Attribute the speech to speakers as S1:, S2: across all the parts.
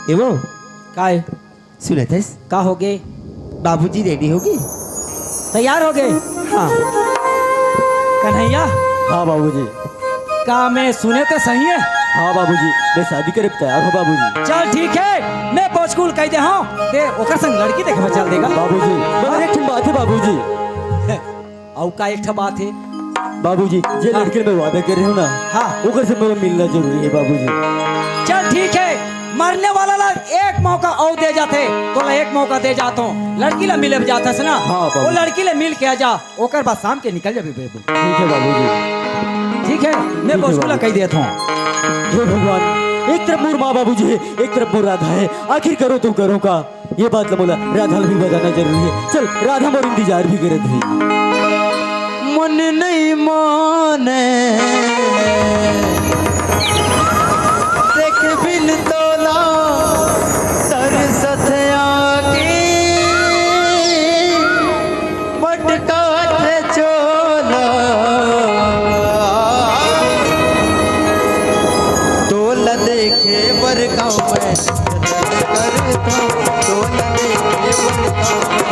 S1: एवो
S2: काय
S1: सुना था
S2: का हो गए?
S1: बाबूजी रेडी होगी?
S2: तैयार हो गए?
S1: हाँ
S2: कन्हैया
S3: हाँ बाबूजी।
S2: का मैं सुने तो सही है?
S3: हाँ बाबूजी, मैं शादी करे तैयार हो बाबूजी।
S2: चल ठीक है, मैं पोस्कूल कह दे हाँ ते ओकर संग लड़की देखे चल देगा
S3: बाबूजी मगर एक ठन बात है बाबूजी।
S2: औ का एक ठा बात है
S3: बाबूजी जे
S2: हाँ।
S3: लड़के में वादा कर रहे हो ना,
S2: हाँ
S3: ओकर से मेरा मिलना जरूरी है बाबूजी।
S2: चल ठीक है, मरने वाला ला एक मौका और दे जाते तो ला एक मौका दे जाता हूँ, लड़की ला मिले जाता है ना।
S3: हाँ, बाबू।
S2: वो लड़की ले मिल के आ जा, ओकर बाद शाम के निकल जाबे बेबू।
S3: ठीक है बाबूजी।
S2: ठीक है, मैं
S3: ठीक है
S2: पोस्कूल
S3: बाबू।
S2: कह देता हूँ।
S3: हे भगवान, एक तरफ मोर माँ बाबूजी है, एक तरफ मोर राधा है, आखिर करो तो करो का। ये बात ला बोला राधा भी बताना जरूरी है। चल राधा मोर इंतजार भी करे थी। मन नहीं माने देख बिन तोला तरसत आगे मटका थे चोला तोला देखे बर गाँव में करता तोला देखे बर गाँव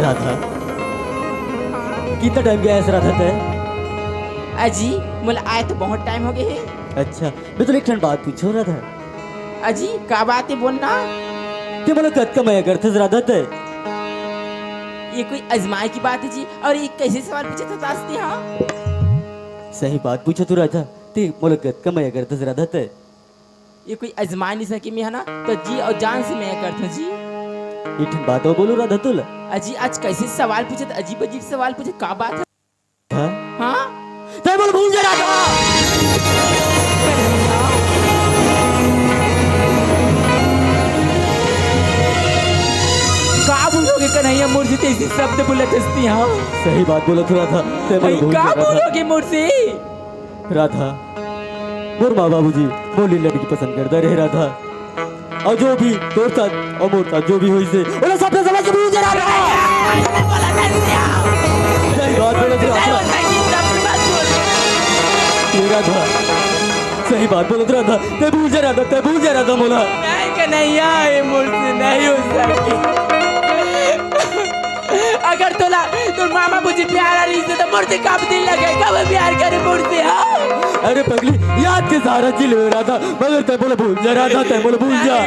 S3: राधा कितना टाइम गया है राधा तय?
S4: अजी मुझे आए तो बहुत टाइम हो गए है।
S3: अच्छा मैं तो एक ठन बात पूछो राधा।
S4: अजी का बात है बोलना?
S3: ते बोला कद का मैं करते राधा तय?
S4: ये कोई अजमाए की बात है जी, और ये कैसे सवाल पूछे तो तास्ती? हाँ
S3: सही बात पूछो तू राधा। ते बोला कद का मैं करते राधा तय?
S4: ये कोई अजमा नहीं सकी मैं है ना, तो जी और जान से मैं करता हूँ जी।
S3: एक ठन बात और बोलो राधा तुला।
S4: अजी आज कैसे सवाल पूछे, तो अजीब अजीब सवाल पूछे, का बात है?
S3: हाँ
S4: हाँ
S3: ते बोल भूल जा राधा।
S4: का बोलोगे कन्हैया मुझसे ऐसे शब्द बोले दस्ती? हाँ
S3: सही बात बोला तू राधा। ते बोल भूल
S4: का
S3: जा राधा।
S4: बोलोगे मुझसे?
S3: राधा मोर माँ बाबूजी बोली लड़की पसंद करता रहे राधा, और जो भी तोर साथ और मोर साथ जो भी हुई से बोला सब समझ के भूल जा राधा। सही बात बोला तू राधा। ये राधा सही बात बोला तू राधा। ते भूल जा राधा, ते भूल जा राधा मोला।
S4: नहीं कन्हैया ये मुझसे नहीं हो सकी। अगर तोला तो मामा मुझे प्यार आ रही तो मुझसे कब दिल लगे, कब प्यार करे मुझसे? हाँ
S3: अरे पगली याद के सहारा चिल हो राधा, मगर ते बोला भूल जा राधा, ते बोला भूल जा।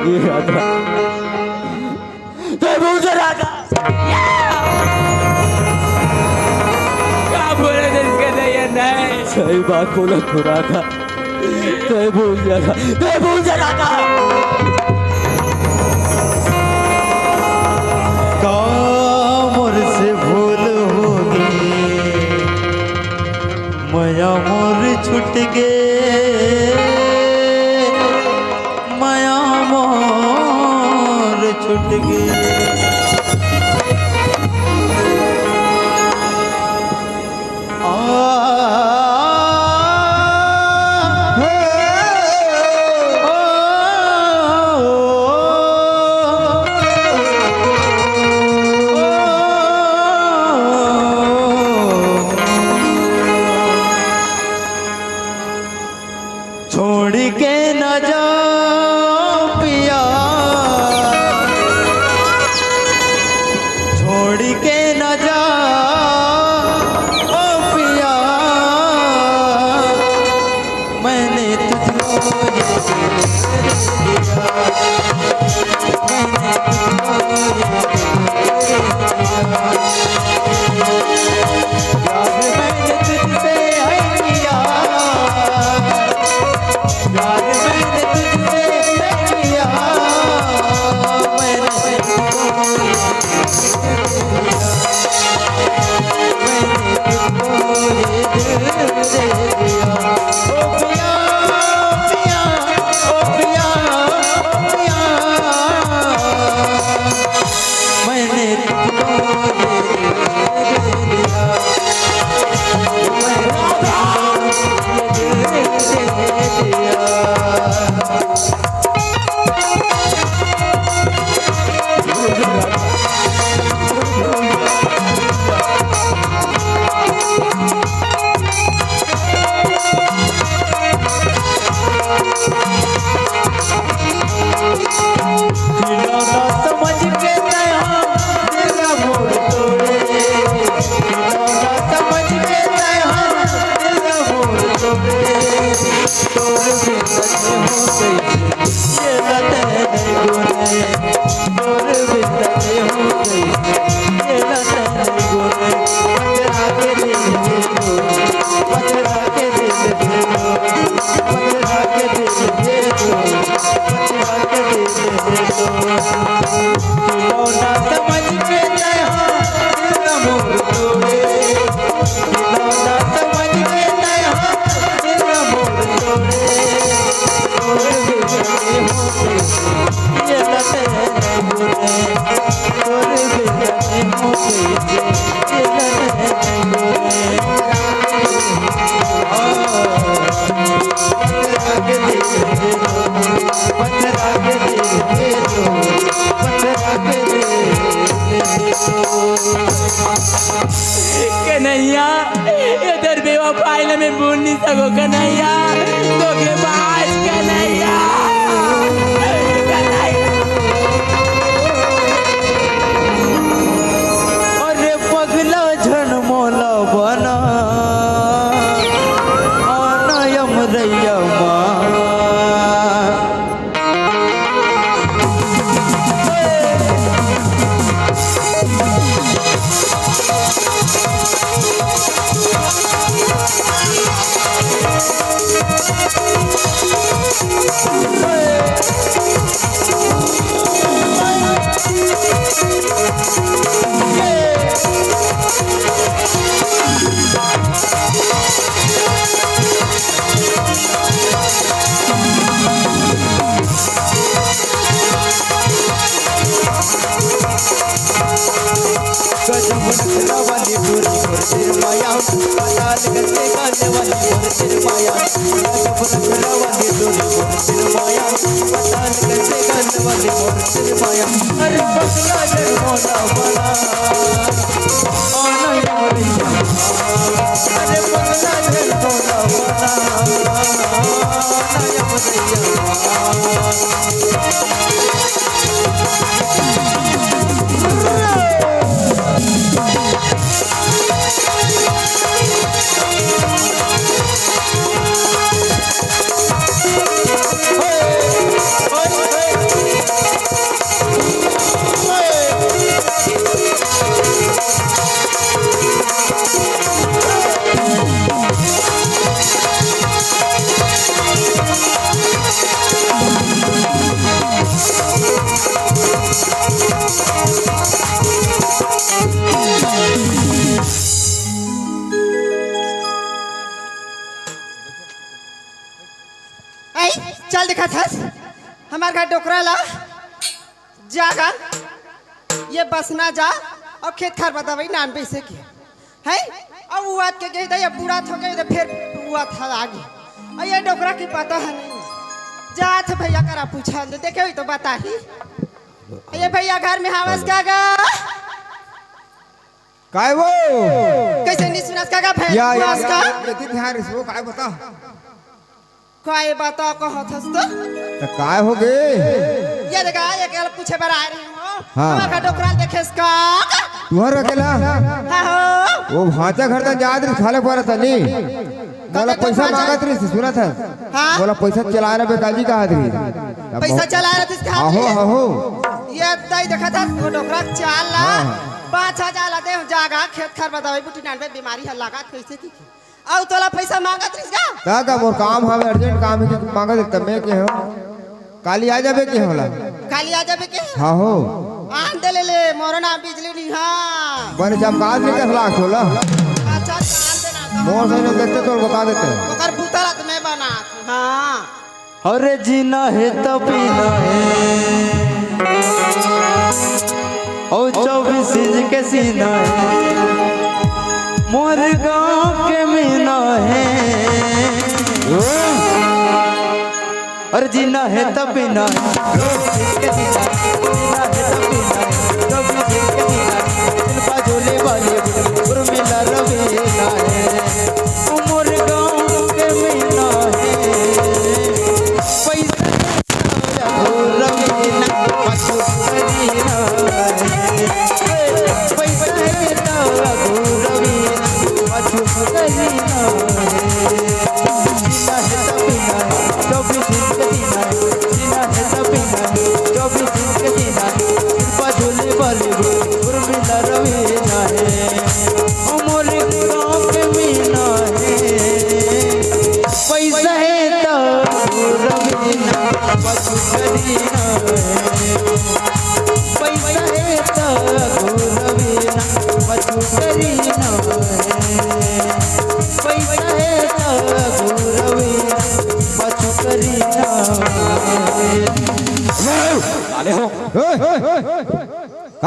S3: ये राधा ते भूल जा राधा।
S4: क्या बोले थे इसके लिए? नहीं
S3: सही बात बोला तो राधा। ते भूल जा राधा, ते भूल जा राधा।
S5: मोर से भूल होगी माया मोर छूट गे, माया मोर छूट गे। कैसे ये लटैन गोरे तोर बितने हो कैसे ये लटैन गोरे पथरा के दिल दे दो पथरा के दिल दे दो पथरा के दिल दे दो पथरा के दिल दे दो खिलौना समझ के नया दिल मोर तोड़े खिलौना समझ के नया दिल मोर तोड़े तोड़ बिगड़े होते ये लटैन गोरे तोड़ बिगड़े होते ये लटैन गोरे पथरा के दिल दे दो पथरा के दिल दे दो पथरा के दिल दे दो
S4: कन्हैया इधर बेवफाई न मैं भूल नहीं सको कन्हैया तो के पास कन्हैया
S5: अरे पगला झनमोला बना आनयम रैया गजब वाली डोरी मोर सिर माया पताल गले गाने वाली मोर सिर माया गजब वाली डोरी मोर सिर माया पताल गले गाने वाली मोर सिर माया अरे पगला जरमोला बना आना यारिया अरे पगला जरमोला बना आना
S6: चल दिखा था हमारे घर डोकरा ला जागा ये बस ना जा और खेत खार बता भाई नान पैसे की है अब हुआ के गई था ये पूरा हो गई फिर हुआ था आगे और ये डोकरा की पता है नहीं जा थे भैया करा पूछा देखे हुई तो बता ही ये भैया घर में हवस का गा
S1: काय वो
S6: कैसे नहीं सुना का भैया का
S1: ध्यान इसको काय बता
S6: काय बता कहो थस
S1: तो काय हो गए
S6: ये देखा ये केवल पूछे बार आ रही हूं
S1: हाँ।
S6: हमारा डोकरा देखे इसका
S1: तुहर अकेला
S6: हां हो
S1: वो भाचा घर तक याद खाले पर था नहीं बोला पैसा मांगत रही सुना था
S6: हाँ?
S1: बोला पैसा चला रहा बेकाजी का आदमी
S6: पैसा चला रहा था इसका
S1: आहो आहो
S6: ये दई देखा था वो डोकरा चाल ला 5000 ला दे जागा खेत खार बतावे बुटी नान पे बीमारी है लगा कैसे की औ तोला पैसा मांगत रही इसका
S1: का मोर काम हवे अर्जेंट काम है कि मांगत त मैं के हो काली आ जाबे के होला
S6: काली आ जाबे के
S1: हां हो
S6: आन दे ले मोर नाम बिजली नहीं हां
S1: बन जब काज में 10 लाख होला
S6: अच्छा आन देना
S1: मोर से देखते तो बता देते
S6: ओकर भूतरा तो मैं बना हां
S5: अरे जीना है तब पीना है और 24 इंच के सीना है मोर गाँव के मीना है और जीना है तब पीना है 24 इंच के सीना जीना है तब पीना है 24 इंच के सीना दिलपा झोले वाले उर्मिला रवीना है मोर गाँव के मीना है पैसा रवीना मधु रवीना पैसा रवीना मधु रवीना जीना है तब पीना है 24 इंच के सीना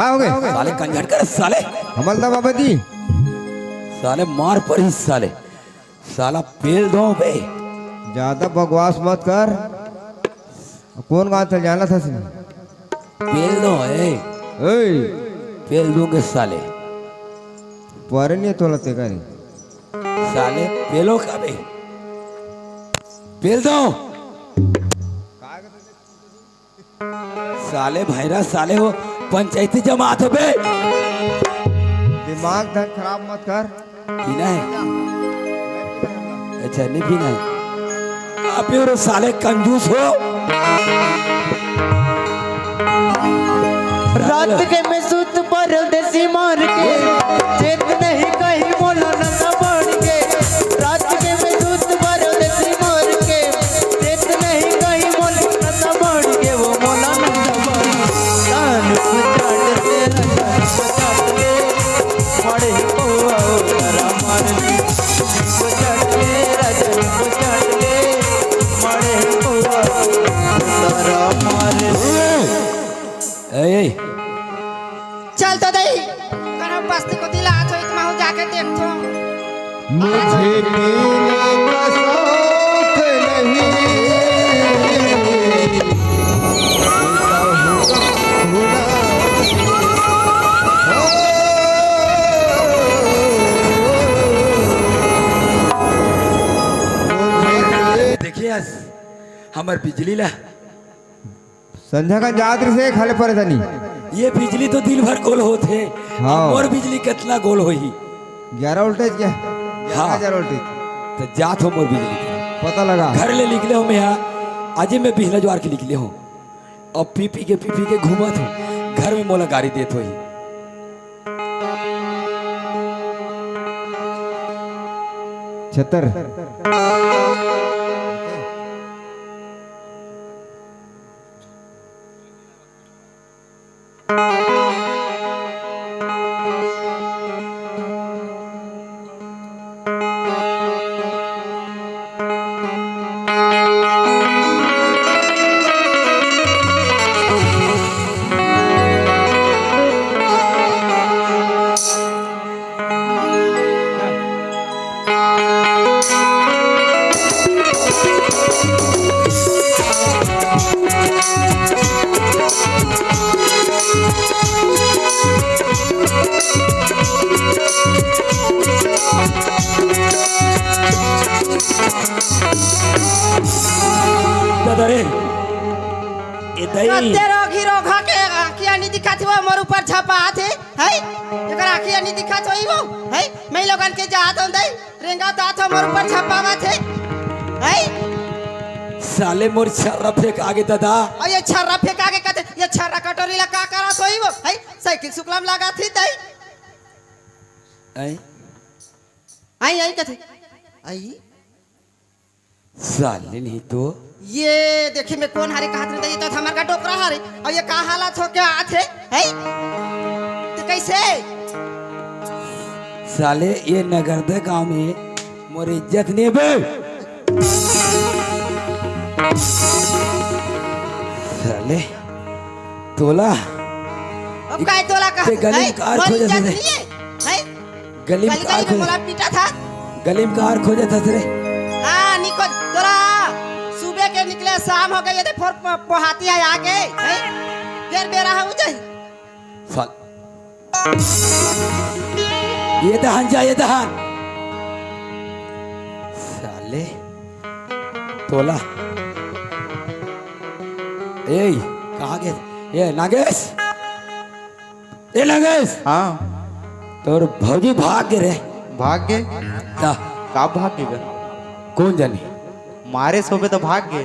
S1: हाँ हो गए
S3: साले कंजर कर साले
S1: हमलदा बाबा जी
S3: साले मार पर ही साले साला पेल दो बे
S1: ज्यादा बकवास मत कर कौन गाँव चल जाना था सिंह
S3: पेल दो पेल दूंगे साले
S1: पर नहीं तो लते करी
S3: साले पेलो का बे पेल दो साले भाईरा साले हो पंचायती जमात हो बे
S1: दिमाग धन खराब मत कर
S3: पीना है अच्छा नहीं पीना है आप और साले कंजूस हो
S5: रात के में सुत पर देसी मार के चेत नहीं कहीं बोला न संभाल के रात के में सुत पर देसी मार के चेत नहीं कहीं बोला न संभाल के वो बोला न संभाल कान को चाट दे मड़े पौआ जरा मार ली को चाट ले राजा को चाट ले मड़े पौआ जरा मार
S3: ए
S6: चल तो दई कर बस्ती को दिला तो इतना हो जाके देखो
S1: मुझे पीने का शौक नहीं
S3: देखिए आज हमार बिजली ला
S1: संध्या का जादर से खाले परे तनी
S3: ये बिजली तो दिन भर गोल होते
S1: हाँ।
S3: और बिजली कितना गोल होई
S1: 11 वोल्टेज क्या
S3: हाँ।
S1: 11 वोल्टेज
S3: तो जात हो मोर बिजली के।
S1: पता लगा
S3: घर ले निकले हो मैं यहाँ आज मैं बिहला ज्वार के निकले हूँ अब पी पी के घूमत हूँ घर में मोला गाड़ी देत हो
S1: छतर
S3: दादा रे ए दई
S6: तेरो घिरो घाके आखिया नहीं दिखात हो मोर ऊपर छपा आथे है एकर आखिया नहीं दिखात होई वो है मैं लोगन के जात हों दई रेंगा तात हो मोर ऊपर छपावा थे है
S3: साले मोर छर्रा फेंक आगे दादा
S6: और ये छर्रा फेंका के कहते ये छर्रा कटोरी ला का करत होई वो है साइकिल शुक्लाम लगा थी दई
S3: आई
S6: आई कहते आई
S3: साले नहीं तो
S6: ये देखी मैं कौन हारे कहा था ये तो हमार का टोकरा हारे और ये का हालत हो क्या आथे है तो कैसे
S3: साले ये नगरदा गांव में मोर इज्जत नहीं बे साले तोला
S6: अब काय तोला का
S3: ते गली में कार खोजा था रे।
S6: है
S3: गली में कार
S6: गली में
S3: खोजा
S6: पीटा था
S3: गली में कार खोजा था रे
S6: हाँ निको तोरा सुबह के निकले शाम हो गई ये फोर पोहाती है आगे है फिर बेरा हो जाए
S3: साल ये दहन जा ये दहन साले तोला ए कहाँ गए ये नागेश ए नागेश
S5: हाँ
S3: तोर भौजी भाग गए रे
S5: भाग गए
S3: ता
S5: का भाग गए
S3: कौन जानी
S5: मारे सोबे तो भाग गए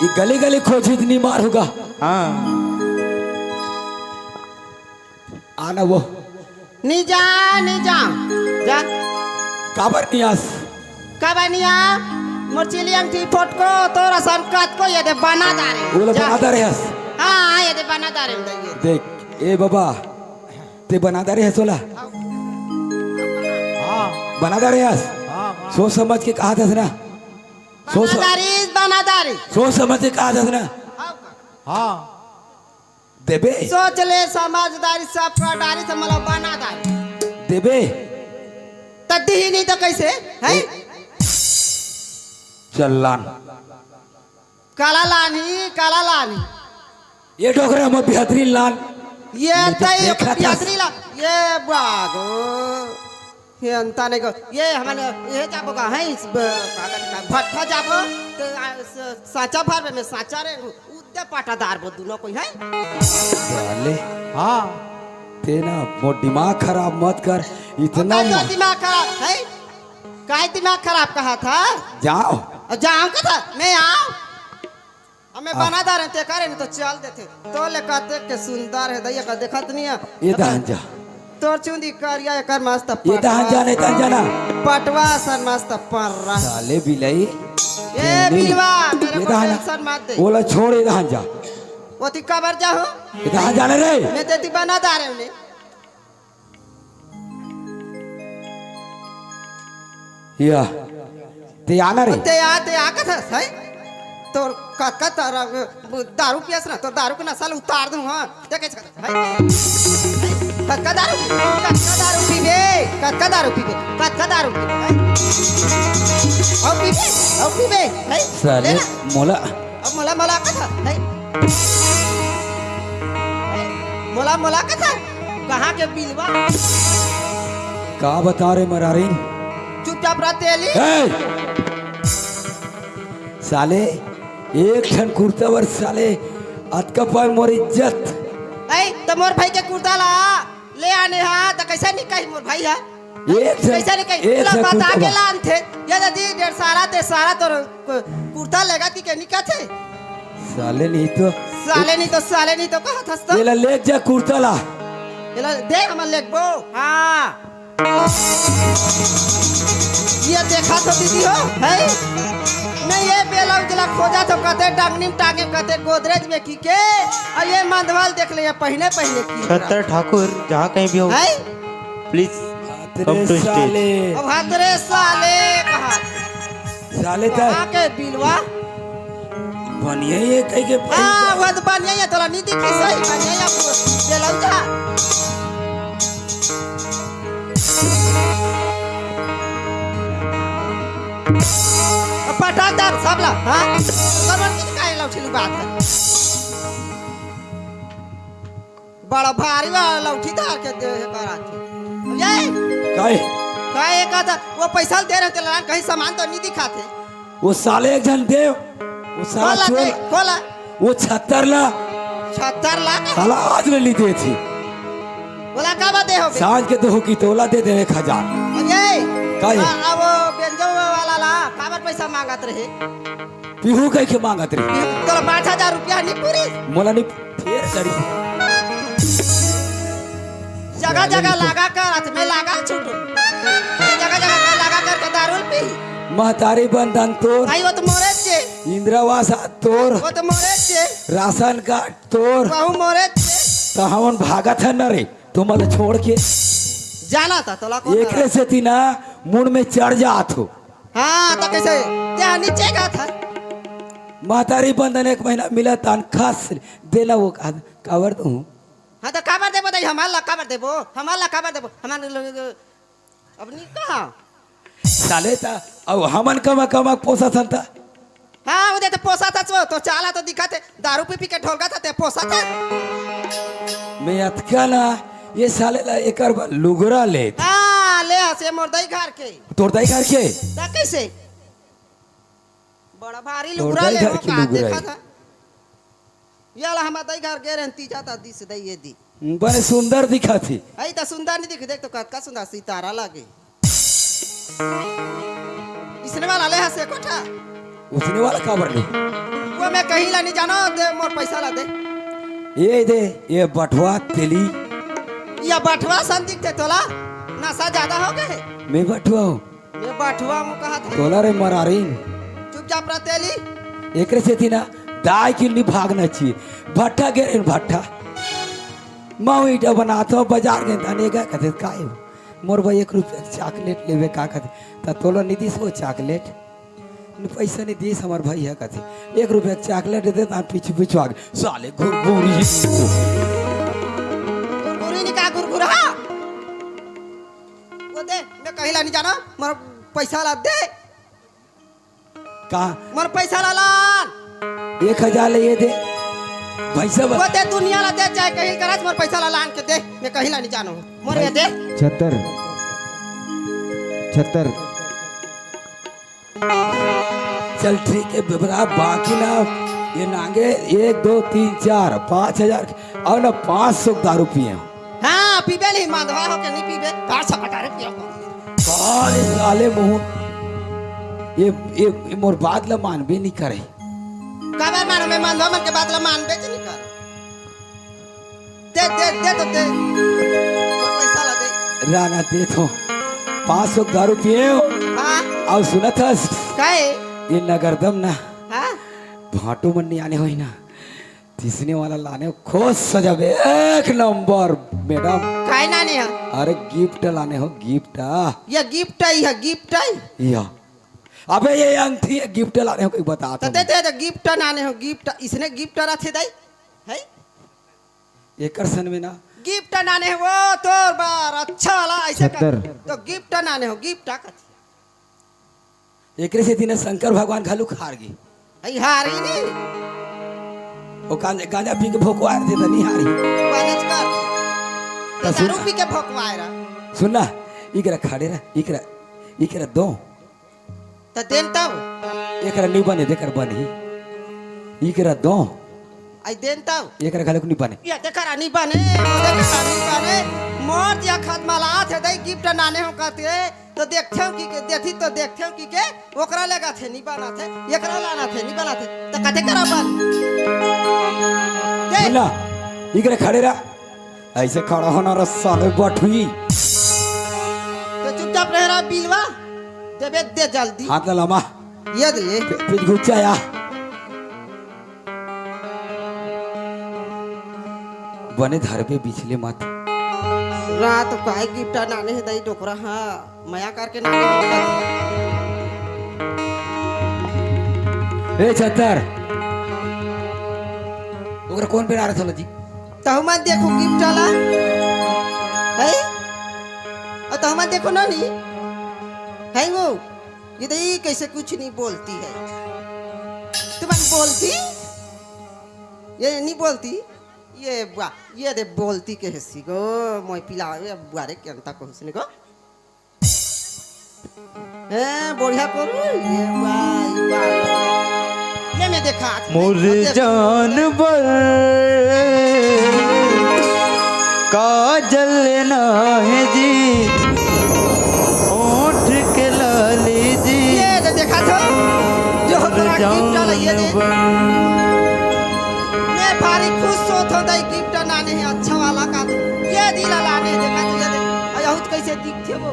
S3: ये गली गली खोजी इतनी मार होगा
S5: हाँ
S3: आना वो
S6: नहीं जा जा
S3: काबर नियास
S6: कबनिया मुर्चिलियम थी फोटको तोरा संकट को ये दे बना दारे
S3: वो लोग बनाता रहे
S6: हाँ ये दे बना दारे
S3: देख ए बाबा ते बनाता रहे सोला बनाता रहे सोच समझ के कहा था ना
S6: बनादारी
S3: सोच समझ के कहा था ना
S5: हाँ
S7: देबे
S6: सोच ले समझदारी सब पटारी से मतलब बना दारी
S7: देबे
S6: तद्दी ही नहीं तो कैसे है
S7: चलान
S6: काला लानी
S7: ये डोकरा में बेहतरीन लान
S6: ये
S7: मैं तो
S6: तय
S7: देखा था।
S6: यात्री ला ये बागो ये अंता नहीं को ये हमारे ये जाबो का है इस कागज का भट्टा जाबो तो साचा भर में साचा रे उद्दे पाटादार बो दोनों कोई है
S7: साले
S2: हाँ
S7: तेना वो दिमाग खराब मत कर इतना
S6: तो दिमाग खराब है काय दिमाग खराब कहा था
S7: जाओ
S6: जाऊं का था मैं आऊं हमें बना दार ते करे नहीं तो चल देते तो ले कहते के सुंदर है दैया का देखत नहीं है
S7: ये दहन जा
S6: तोर चुंदी करिया एकर मस्त
S7: ये दहन जा नहीं दहन जाना
S6: पटवा सर मस्त पर रहा
S7: साले बिलाई
S6: ए बिलवा मेरे
S7: ये
S6: को
S7: दहन
S6: टेंशन मत दे
S7: बोला छोड़ ये दहन जा
S6: वो ती कबर जा हो
S7: ये दहन जाने रे
S6: मैं तेती बना दार है उन्हें
S7: या ते आना रे
S6: ते आ का था है तोर काका तारा दारू पियस ना तो दारू के नशा उतार दूं हां देख है कक्का दारू पीबे कक्का दारू पीबे और पीबे है
S7: साले मोला
S6: अब मोला का था है मोला का था कहाँ के बिलवा
S7: का बता रे मरारीन
S6: चुपचाप रहते अली
S7: साले एक क्षण कुर्ता वर साले अतका पर मोर इज्जत
S6: ऐ तो मोर भाई के कुर्ता ला ले आने हा तो कैसे निकाही मोर भाई हा
S7: एक क्षण
S6: कैसे निकाही
S7: एक
S6: ला
S7: क्षण
S6: बता के
S7: कुर्ता
S6: लान थे ये दादी डेढ़ सारा ते सारा तो कुर्ता लेगा कि के निका थे
S7: साले नहीं तो
S6: साले नहीं तो कहा था
S7: ये ला ले जा कुर्ता ला
S6: ये दे हम लेक बो हाँ ये देखा तो दीदी हो है नहीं ये बेला उजला खोजा तो कहते डांगनी टांगे कहते गोदरेज में की के और ये मंदवाल देख ले पहले की
S5: छतर ठाकुर जहाँ कहीं भी हो
S6: है
S5: प्लीज
S7: तेरे
S5: to stage.
S7: साले
S6: अब हाथरे साले कहा
S7: साले तो
S6: कहाँ के बिलवा
S7: बनिए ये कहीं के
S6: हाँ वो तो बनिया ये तोला नहीं दिखी सही बनिया ये बेला उजला पटादार सबला हाँ कमर की काय लौठी बात है बड़ा भारी वाला लौठी धार के दे कराती ये काय का था वो पैसा दे रहे थे लड़ान कहीं सामान तो नहीं दिखाते
S7: वो साले एक जन दे वो साला चोर
S6: खोला
S7: वो 76 ला
S6: 76 लाख
S7: साला आज ले ली दे थी
S6: बोला का बात हो
S7: सांझ के तो की तोला दे दे 1000
S6: ये
S7: काय
S6: अब वो बेंजो वाला ला काबर पैसा मांगत रहे
S7: पीहू कहीं के मांगत रे
S6: तो 5000 रुपया नहीं पूरी
S7: मोला नहीं फेर करी
S6: जगह जगह लगा कर हाथ में लगा छूटो जगह जगह लगा कर के दारू पी
S7: महतारी बंधन तोर
S6: भाई वो तो मोरे छे
S7: इंदिरावास तोर
S6: वो तो मोरे छे
S7: राशन कार्ड तोर
S6: बहु मोरे छे
S7: तो हमन भागत है न रे तुम छोड़ के
S6: जाना था तोला को
S7: एक से थी ना मुंड में चढ़ जात हो
S6: हाँ तो कैसे क्या नीचे का था
S7: महतारी बंधन 1 महीना मिला तनख्वाह देना वो काबर दूं
S6: हाँ तो काबर देबो दई हमारा काबर देबो हमारे अब नहीं कहा
S7: साले ता अब हमन कमा पोसा संता
S6: हाँ उधर तो पोसा था तो चाला तो दिखा थे दारू पी के ढोलगा था ते पोसा था
S7: मैं अतका ना ये साले ला एकर लुगरा ले
S6: हाँ ले से मोरदई घर के
S7: तोड़ दाई करके
S6: ता कैसे बड़ा भारी
S7: तोड़
S6: लुगरा
S7: दाई
S6: ले
S7: घर
S6: वो
S7: की
S6: का
S7: लुगरा
S6: देखा
S7: है।
S6: था ये ला हमारा दई घर गेरन तीजा था दिस दई ये दी
S7: बड़े सुंदर दिखा थी
S6: आई तो सुंदर नहीं दिख देख तो का सुंदर सितारा लागे इसने वाला ले हसे कोठा
S7: उसने वाला काबर ले
S6: वो मैं कहीं ला नहीं जानो दे मोर पैसा ला दे
S7: ये दे ये बटवा तेली
S6: या बटवा सन दिखते तोला नशा ज्यादा हो गए
S7: मैं बटवा हूँ
S6: मैं बटवा मु कहा था
S7: तोला रे मरारीन
S6: चुपचाप रहतेली
S7: एक से थी ना दाई की नहीं भागना चाहिए भट्टा गे भट्टा माँ ईटा बनाता हूँ बाजार के धनेगा कहते काय मोर भाई 1 रुपया चॉकलेट लेवे का कहते ता तोला निधि से वो चॉकलेट पैसा नहीं दिए हमार भाई है कथी 1 रुपया के चॉकलेट दे देता पीछे पीछे आगे साले घुरघुरी
S6: गुरगुरी नहीं का गुरगुरा वो दे मैं कहिला नहीं जाना मोर पैसा ला दे
S7: कहा
S6: मोर पैसा ला लान
S7: 1000 ले ये दे भाई साहब
S6: वो दे दुनिया ला दे चाहे कहीं कराच मोर पैसा ला लान के दे मैं कहिला नहीं जानो मोर ये दे
S1: 76
S7: चल ठीक है बेबरा बाकी ना ये नांगे 1 2 3 4 5000 और ना 500 दारू पिए
S6: हां पीबे नहीं मांदवा हो के नहीं पीबे 500 बटारे पियो
S7: साले साले मुंह ये मोर बात ला मानबे नहीं करे
S6: काबर मानो मैं मांदवा मन के बात ला मानबे च नहीं कर दे दे दे तो दे मोर पैसा ला दे
S7: राना दे तो 500 दारू पिए
S6: हां
S7: और सुना था
S6: काहे
S7: ये नगरदम ना
S6: हां
S7: भाटू मन नहीं आने होई ना तीसने वाला लाने खोज सजावे 1 नंबर मैडम
S6: काहे ना नहीं है
S7: अरे गिफ्ट लाने हो गिफ्ट
S6: ये गिफ्ट है गिफ्ट है
S7: या अबे ये अंगठी है गिफ्ट लाने हो कोई बता
S6: तो दे दे गिफ्ट नाने हो गिफ्ट इसने गिफ्ट रखे दई है
S7: एकर सन में ना
S6: गिफ्ट नाने वो तोर बार अच्छा वाला ऐसे कर
S1: 76
S6: तो गिफ्ट नाने हो गिफ्ट का
S7: एकरे से दिन शंकर भगवान खालू खार गई
S6: आई हारी नहीं
S7: ओ गांजा पी के भोकवार दे नहीं हारी
S6: मैनेज कर
S7: तो
S6: तो
S7: सुन-
S6: दारू पी के भोकवायरा
S7: सुनना इकरा खड़े रह इकरा दो
S6: तो देन तब
S7: एकरा नहीं बने देकर बनी इकरा दो
S6: आई देन तब
S7: एकरा खालू नहीं बने
S6: ये देखा नहीं बने देखा नहीं बने मोर या खत माला थे दई गिफ्ट नाने हो कहते तो देखथे कि के देथी तो देखथे कि के ओकरा लेगा थे नहीं बना थे एकरा लाना थे नहीं बना थे तो कते करा बन दे
S7: सुनना इकरा खड़े रह ऐसे खड़ा होना रस्सा में बठुई
S6: तो चुपचाप रह रहा बिलवा देबे दे जल्दी
S7: हाथ ला लामा
S6: ये दे
S7: फिर घुचाया बने धर पे बिछले मत
S6: रात काहे गिफ्ट नाने है दई डोकरा हां माया करके नाने है
S7: ए छतर ओकरा कौन पे आ रहा था जी
S6: तो हम देखो गिफ्ट वाला है और तो हम देखो ना नहीं है वो ये दई कैसे कुछ नहीं बोलती है तुम बोलती ये नहीं बोलती ये दे बोलती के हसी गो मोय पिला ये बुआरे के अंता को हसने को बढ़िया करो ये वाह ये मैं देखा
S5: मोर जानवर काजल ना है जी ओठ के लाली जी
S6: ये दे देखा तो जो हमारा गिफ्ट वाला ये दे मैं भारी खुश होता दई गिफ्ट नाने है अच्छा वाला का ये दिला लाने देखा तो ये दे बहुत कैसे दिखते वो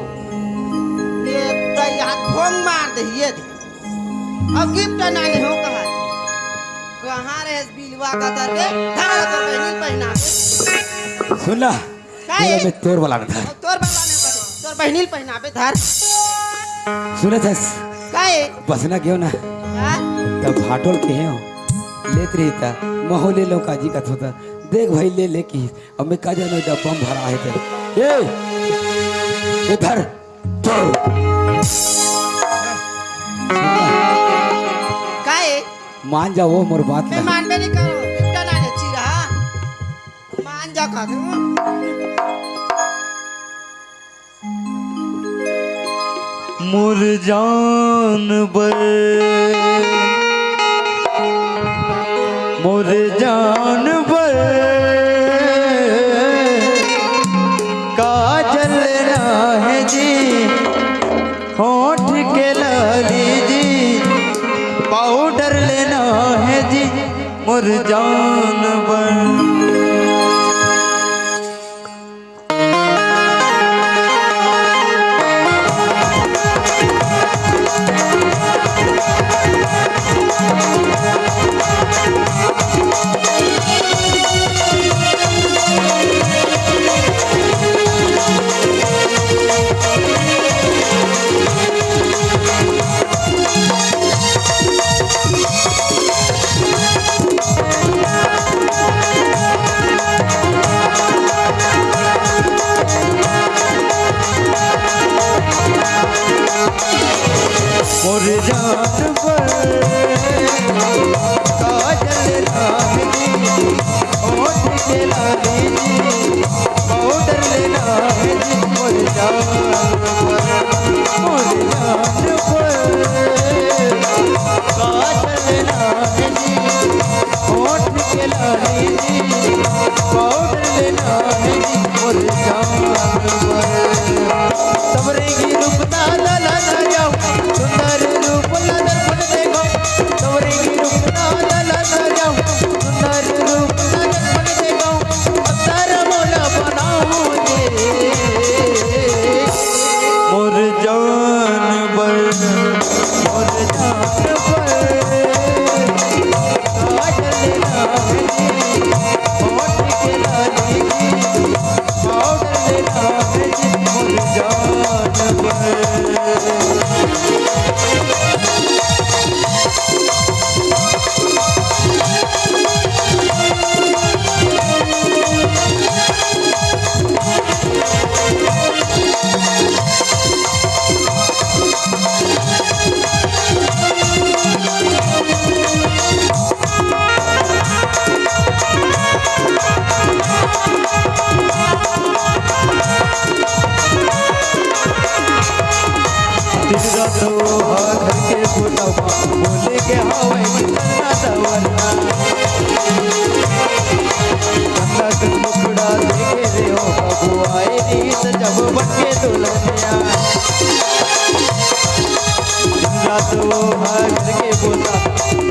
S6: ये दई हाथ भोंग मार दे ये दे अब गिफ्ट नाने हो कहाँ रहे बिलवा का दर के धारा तो पहनी पहना
S7: सुनना
S6: काहे?
S7: मेरा में तोर वाला ना था
S6: तोर बलाने का तोर पहनी पहना पे धार
S7: सुने थे
S6: काहे
S7: बसना क्यों ना
S6: हाँ?
S7: तब भाटोल के हैं लेत रही था महोले लो काजी का होता देख भाई ले की अब मैं का जानो जब बम भरा है थे ये धर तो
S6: काहे
S7: मान जा वो मोर बात
S6: मैं
S7: ना
S6: मानबे नहीं करो गिफ्ट नाने चिरा मान जा का तू
S5: मोर जानवर मोर जानवर काजल ना है जी होठ के लाली जी पाउडर लेना है जी मोर जानवर मोर जान पर काजल रानी जी होठ के लाली जी पाउडर लेना है जी मोर जान पर काजल रानी जी होठ के लाली जी पाउडर लेना है जी मोर जान पर सबरेगी रूप दादा ना जाओ सुंदर रूप नजर पड़ देखो सबरेगी रूप दादा ना जाओ सुंदर रूप नजर पड़ देखो अतर मोला बनाओगे मोर जान पर मोर जान पर काजल रानी जी होठ के लाली जी पाउडर लेना है जी मोर जान पर घर के बुलावा बोले के हवाई चलना सवरना कंधा के मुखड़ा देखे रे हो बाबू आए रीत जब बनके दुल्हनिया रात वो घर के बुला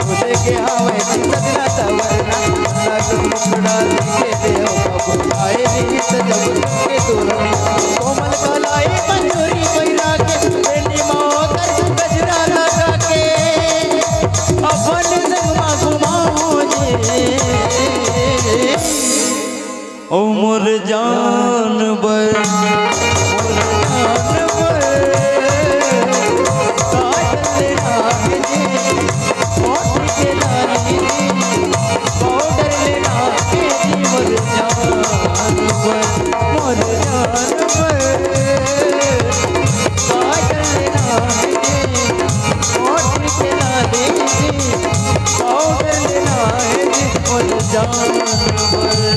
S5: बोले के हवाई चलना सवरना कंधा के मुखड़ा देखे रे हो बाबू आए रीत जब बनके दुल्हनिया कोमल कलाई मंजूरी पैरा के बेनी मोकर गजरा लगा के अपन संगमा घुमाओ जे ओ मोर जान बर मोर जान बर काजल रानी जी होठ के लाली जी पाउडर लेना के जी मोर जान बर मोर जान बर काजल रानी जी होठ के लाली जी पाउडर लेना है जी मोर जान पर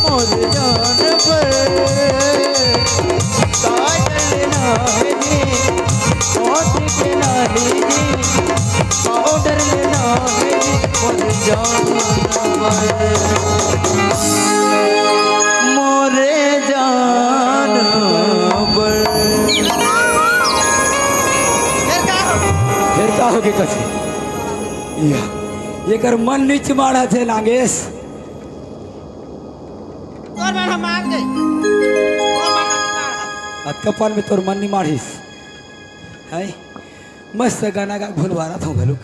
S5: मोर जान पर काजल लेना है जी होठ के लाली जी पाउडर लेना है जी मोर जान पर मोरे जान पर
S2: फिर का होगे कथी या एकर मन नीच मारा थे नागेश
S6: और मार मार गई और मार
S2: कपाल में तोर मन नहीं मारिस है मस्त गाना गा भूलवारा था घलुक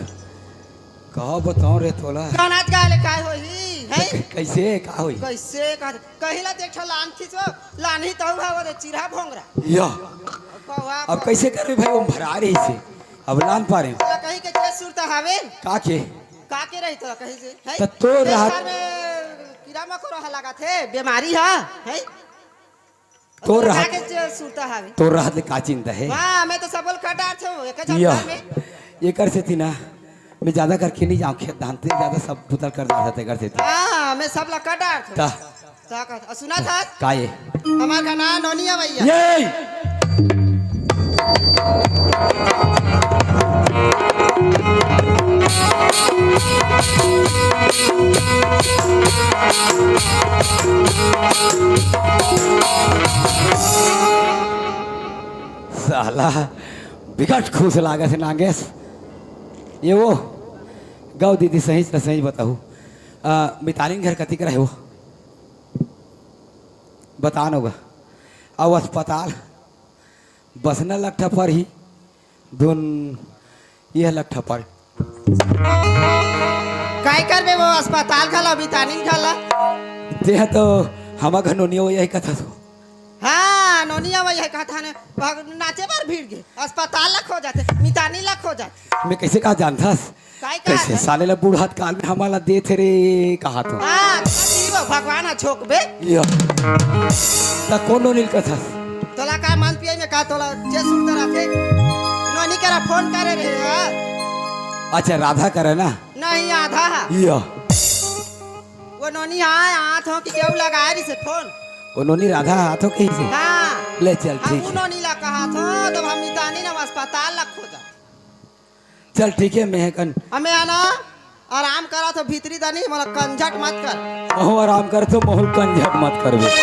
S2: कहो बताओ रे तोला
S6: गाना गाले काय होई है
S2: कैसे का होई
S6: कैसे कहिला देखो लान खींचो लानी तो भाव रे चिरा भोंगरा
S2: या
S6: कौवा
S2: अब कैसे करबे भाई वो भरा रही से अब लान पारे
S6: कहीं के के सुरता हवे
S2: का के
S6: रही तो कहीं से है
S2: तो तोर राहत
S6: कीड़ा मकोड़ा लगा थे बीमारी है
S2: तोर राहत
S6: के सुरता हवे
S2: तोर राहत ले का चिंता है
S6: हां मैं तो सबल कटार थे एक
S2: या
S6: झटका में
S2: ये कर से थी ना मैं ज्यादा करके नहीं जाऊं खेत धानते ज्यादा सब पुतल कर जाता थे कर से थी
S6: हां मैं सब ला कटार थे
S2: ता
S6: का सुना था
S2: का ये
S6: हमार का नाम नोनिया भैया
S2: ये साला बिकट खुश लागे से नागेश ये वो गाँव दीदी सही से सही बताऊ मितानी घर कति कर है वो बतान होगा अब अस्पताल बसना लट्ठा पर ही दोन यह लट्ठा पर
S6: काय करबे वो अस्पताल खाला बितानी खाला
S2: ते तो हमा घर नोनिया वो यही कथा तो
S6: हाँ नोनिया वही है कहा ने नाचे बार भीड़ गए अस्पताल लख हो जाते मितानी लख हो जाते
S2: मैं कैसे कहा जानता
S6: काय कहा
S2: कैसे साले ला बूढ़ात काल में हमारा दे थे रे कहा तो
S6: हाँ वो भगवान छोक बे
S2: या ता कोनो नील कथा
S6: तोला का मन पिए में का तोला जे सुनता रहते नोनी करा फोन करे रे
S2: अच्छा राधा करे ना
S6: नहीं आधा है
S2: यो
S6: वो नोनी आए हाथ हो कि केहू लगाए रही से फोन
S2: उन्होंने राधा हाथों के ही से
S6: हाँ
S2: ले चल
S6: हम
S2: ठीक है
S6: उन्होंने लगा हाथ हो तब हम नितानी ना अस्पताल लग खोजा
S2: चल ठीक है मैं कन
S6: हमें आना आराम करा तो भीतरी दानी मला कंझट मत कर
S2: महू आराम कर तो महू कंझट मत करबे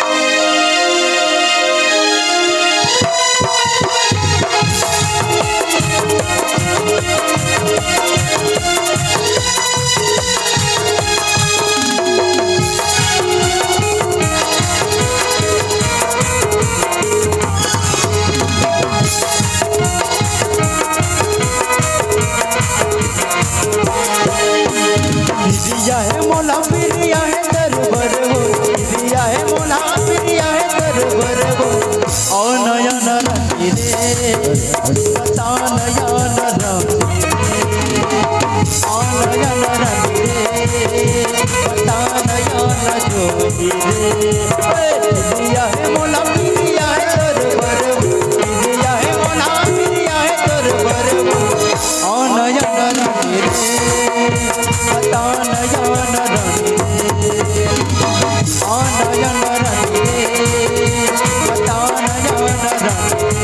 S5: दिया है मोला प्रिया है दरबार हो दिया है मोला प्रिया है दरबार हो ओ नयन रंगी रे बता नयन रंगी ओ नयन रंगी रे बता नयन जोगी रे दिया है मोला प्रिया है दरबार हो दिया है मोला प्रिया है दरबार हो ओ नयन रंगी रे बता नयन रंगी ओ नयन रंगी बता नयन रंगी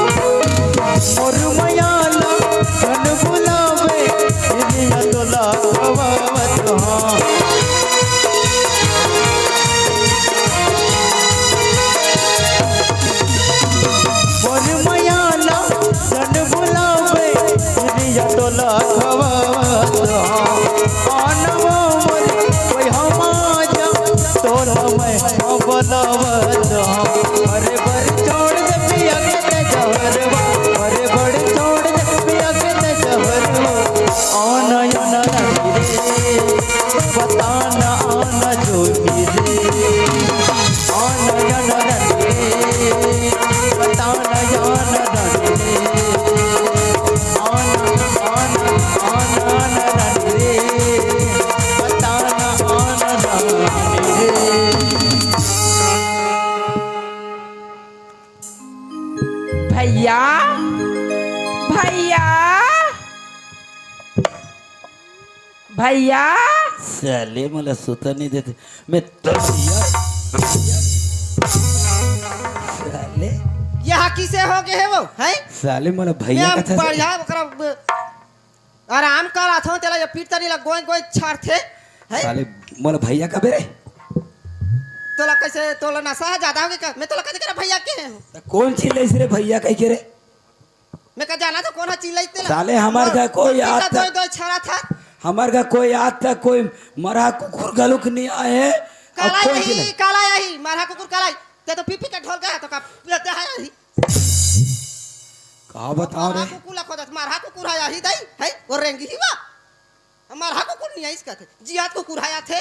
S5: मोर मयाला कन बुलावे दिलिया तोला खवावत हाँ मोर मयाला कन बुलावे दिलिया तोला खवावत हाँ आनवो मोर कोई हमाजा तोला मैं बलावत हाँ अरे बर छोड़ दे पिया के जहरवा अरे बड़ छोड़ दे पिया के जहरवा ओ नयन रंगी रे बता ना आना जोगी रे ओ नयन रंगी रे बता नयन रंगी रे आना रंगी रे बता ना आना रंगी रे
S4: भैया भैया भैया
S2: साले मला सुता नहीं देते मैं तो साले
S6: यहाँ किसे हो गए है वो है
S2: साले मला भैया
S6: मैं
S2: का था
S6: बढ़िया ओकरा आराम कर रहा था तेला ये पीठ तनी लग गोई गोई छाड़ थे है
S2: साले मला भैया का बेरे
S6: तोला कैसे तोला नशा है ज्यादा हो गया मैं तोला कहते कर भैया के हूँ
S2: कौन चिल्ले रे भैया कह के रे
S6: मैं कह जाना तो कौन है चिल्लाई तेला
S2: साले हमार का कोई याद था
S6: गोई गोई छाड़ा था
S2: हमार का कोई याद था कोई मरा कुकुर गलुक नहीं आए अब कौन चिल्ले
S6: काला यही मारा कुकुर काला ते तो पीपी का ढोल गया तो का पीते है यही
S2: कहा बताओ रे
S6: कुकुर लखो दस मारा कुकुर है यही दई है वो रेंगी ही वा हमारा कुकुर नहीं है इसका थे जियात कुकुर आया थे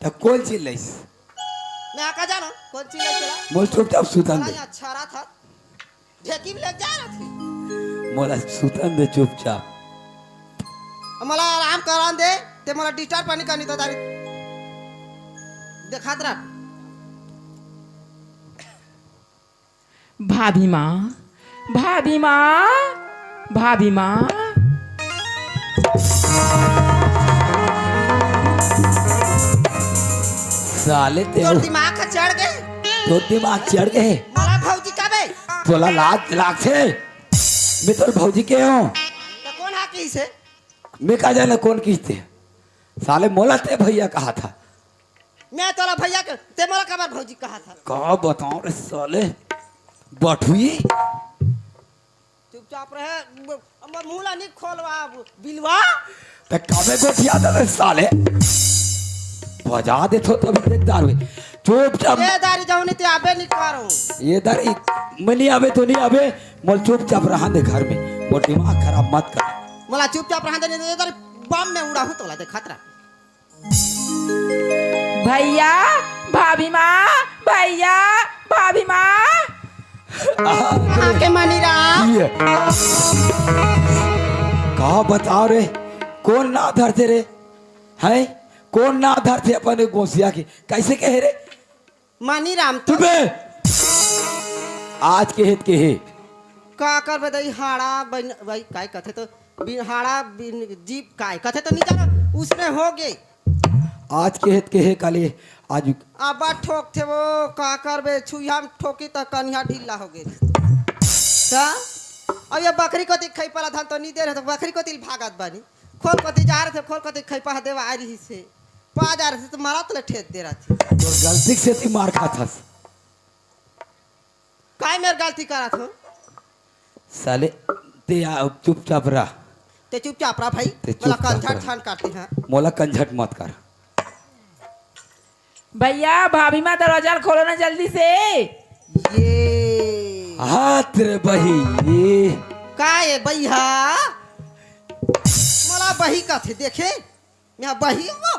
S2: तो कौन चिल्ले
S6: मैं आका जानो कौन चिल्लाई तेला
S2: मोल चुपचाप सुतन दे
S6: अच्छा रहा था ढेकी में लग जा रहा थी
S2: मोला सुतन दे चुपचाप
S6: मला आराम करा दे ते मला डिस्टर्ब पानी करनी तो दारी देखा रहा
S4: भाभी माँ भाभी माँ भाभी माँ
S2: साले ते
S6: तोर दिमाग का चढ़ गए
S2: तो दिमाग चढ़ गए
S6: मला भौजी का बे
S2: तोला लाज लाग छे मैं तोर भौजी के हूँ
S6: तो कौन है की से
S2: मैं कहा जाने कौन किसते साले मोला ते भैया कहा था
S6: मैं तोला भैया के ते मला का बार भौजी कहा था
S2: कहा बताऊं रे साले बठुई
S6: चुपचाप रहे अब मुंह नहीं खोलवा बिलवा
S2: ते कबे गोठिया दे साले बजा दे तो तभी देख हुए चुपचाप
S6: ये दारी जाऊनी ते आबे नहीं करो
S2: ये दारी मनी आवे तो नहीं आवे मोल चुपचाप रहा दे घर में मोर दिमाग खराब मत कर
S6: मला चुपचाप रहा दे दारी बम में उड़ा हूं तोला दे खतरा
S4: भैया भाभी माँ, भैया भाभी माँ।
S6: कहाँ के मनीराम?
S2: ये का बता रे, कौन ना धरते रे हैं, कौन ना धरते अपने गोसिया की, कैसे कहे रे
S6: मनीराम तो
S2: तुम्हें आज के हित के है
S6: का कर बदई हाड़ा बन भाई काय कथे तो बिन हाड़ा बिन जीप काय कथे तो नहीं जाना उसमें हो गए।
S2: आज के हित के है काले आज
S6: अब ठोक थे वो का कर बे छुईया में ठोकी तो कन्या ढीला हो गई ता अब ये बकरी को दिख खई पला धान तो नहीं दे रहे तो बकरी को तिल भागत बानी खोल को जा रहे थे खोल को दिख खई पा देवा आ रही से पा जा रहे थे तो मारा तो ठेत दे रहा थी
S2: तो गलती से ती मार खाता
S6: काय मेर गलती करा था
S2: साले ते चुपचाप रहा,
S6: ते चुपचाप रहा भाई
S2: ते
S6: मला
S2: चुपचाप
S6: कंझट
S2: रहा।
S6: छान काटती हैं
S2: मोला कंझट मत कर।
S4: भैया भाभी माँ दरवाजा खोलो ना जल्दी से।
S6: ये
S2: हाथ रे बही ये
S6: काय भैया मला बही का थे देखे मैं बही हूँ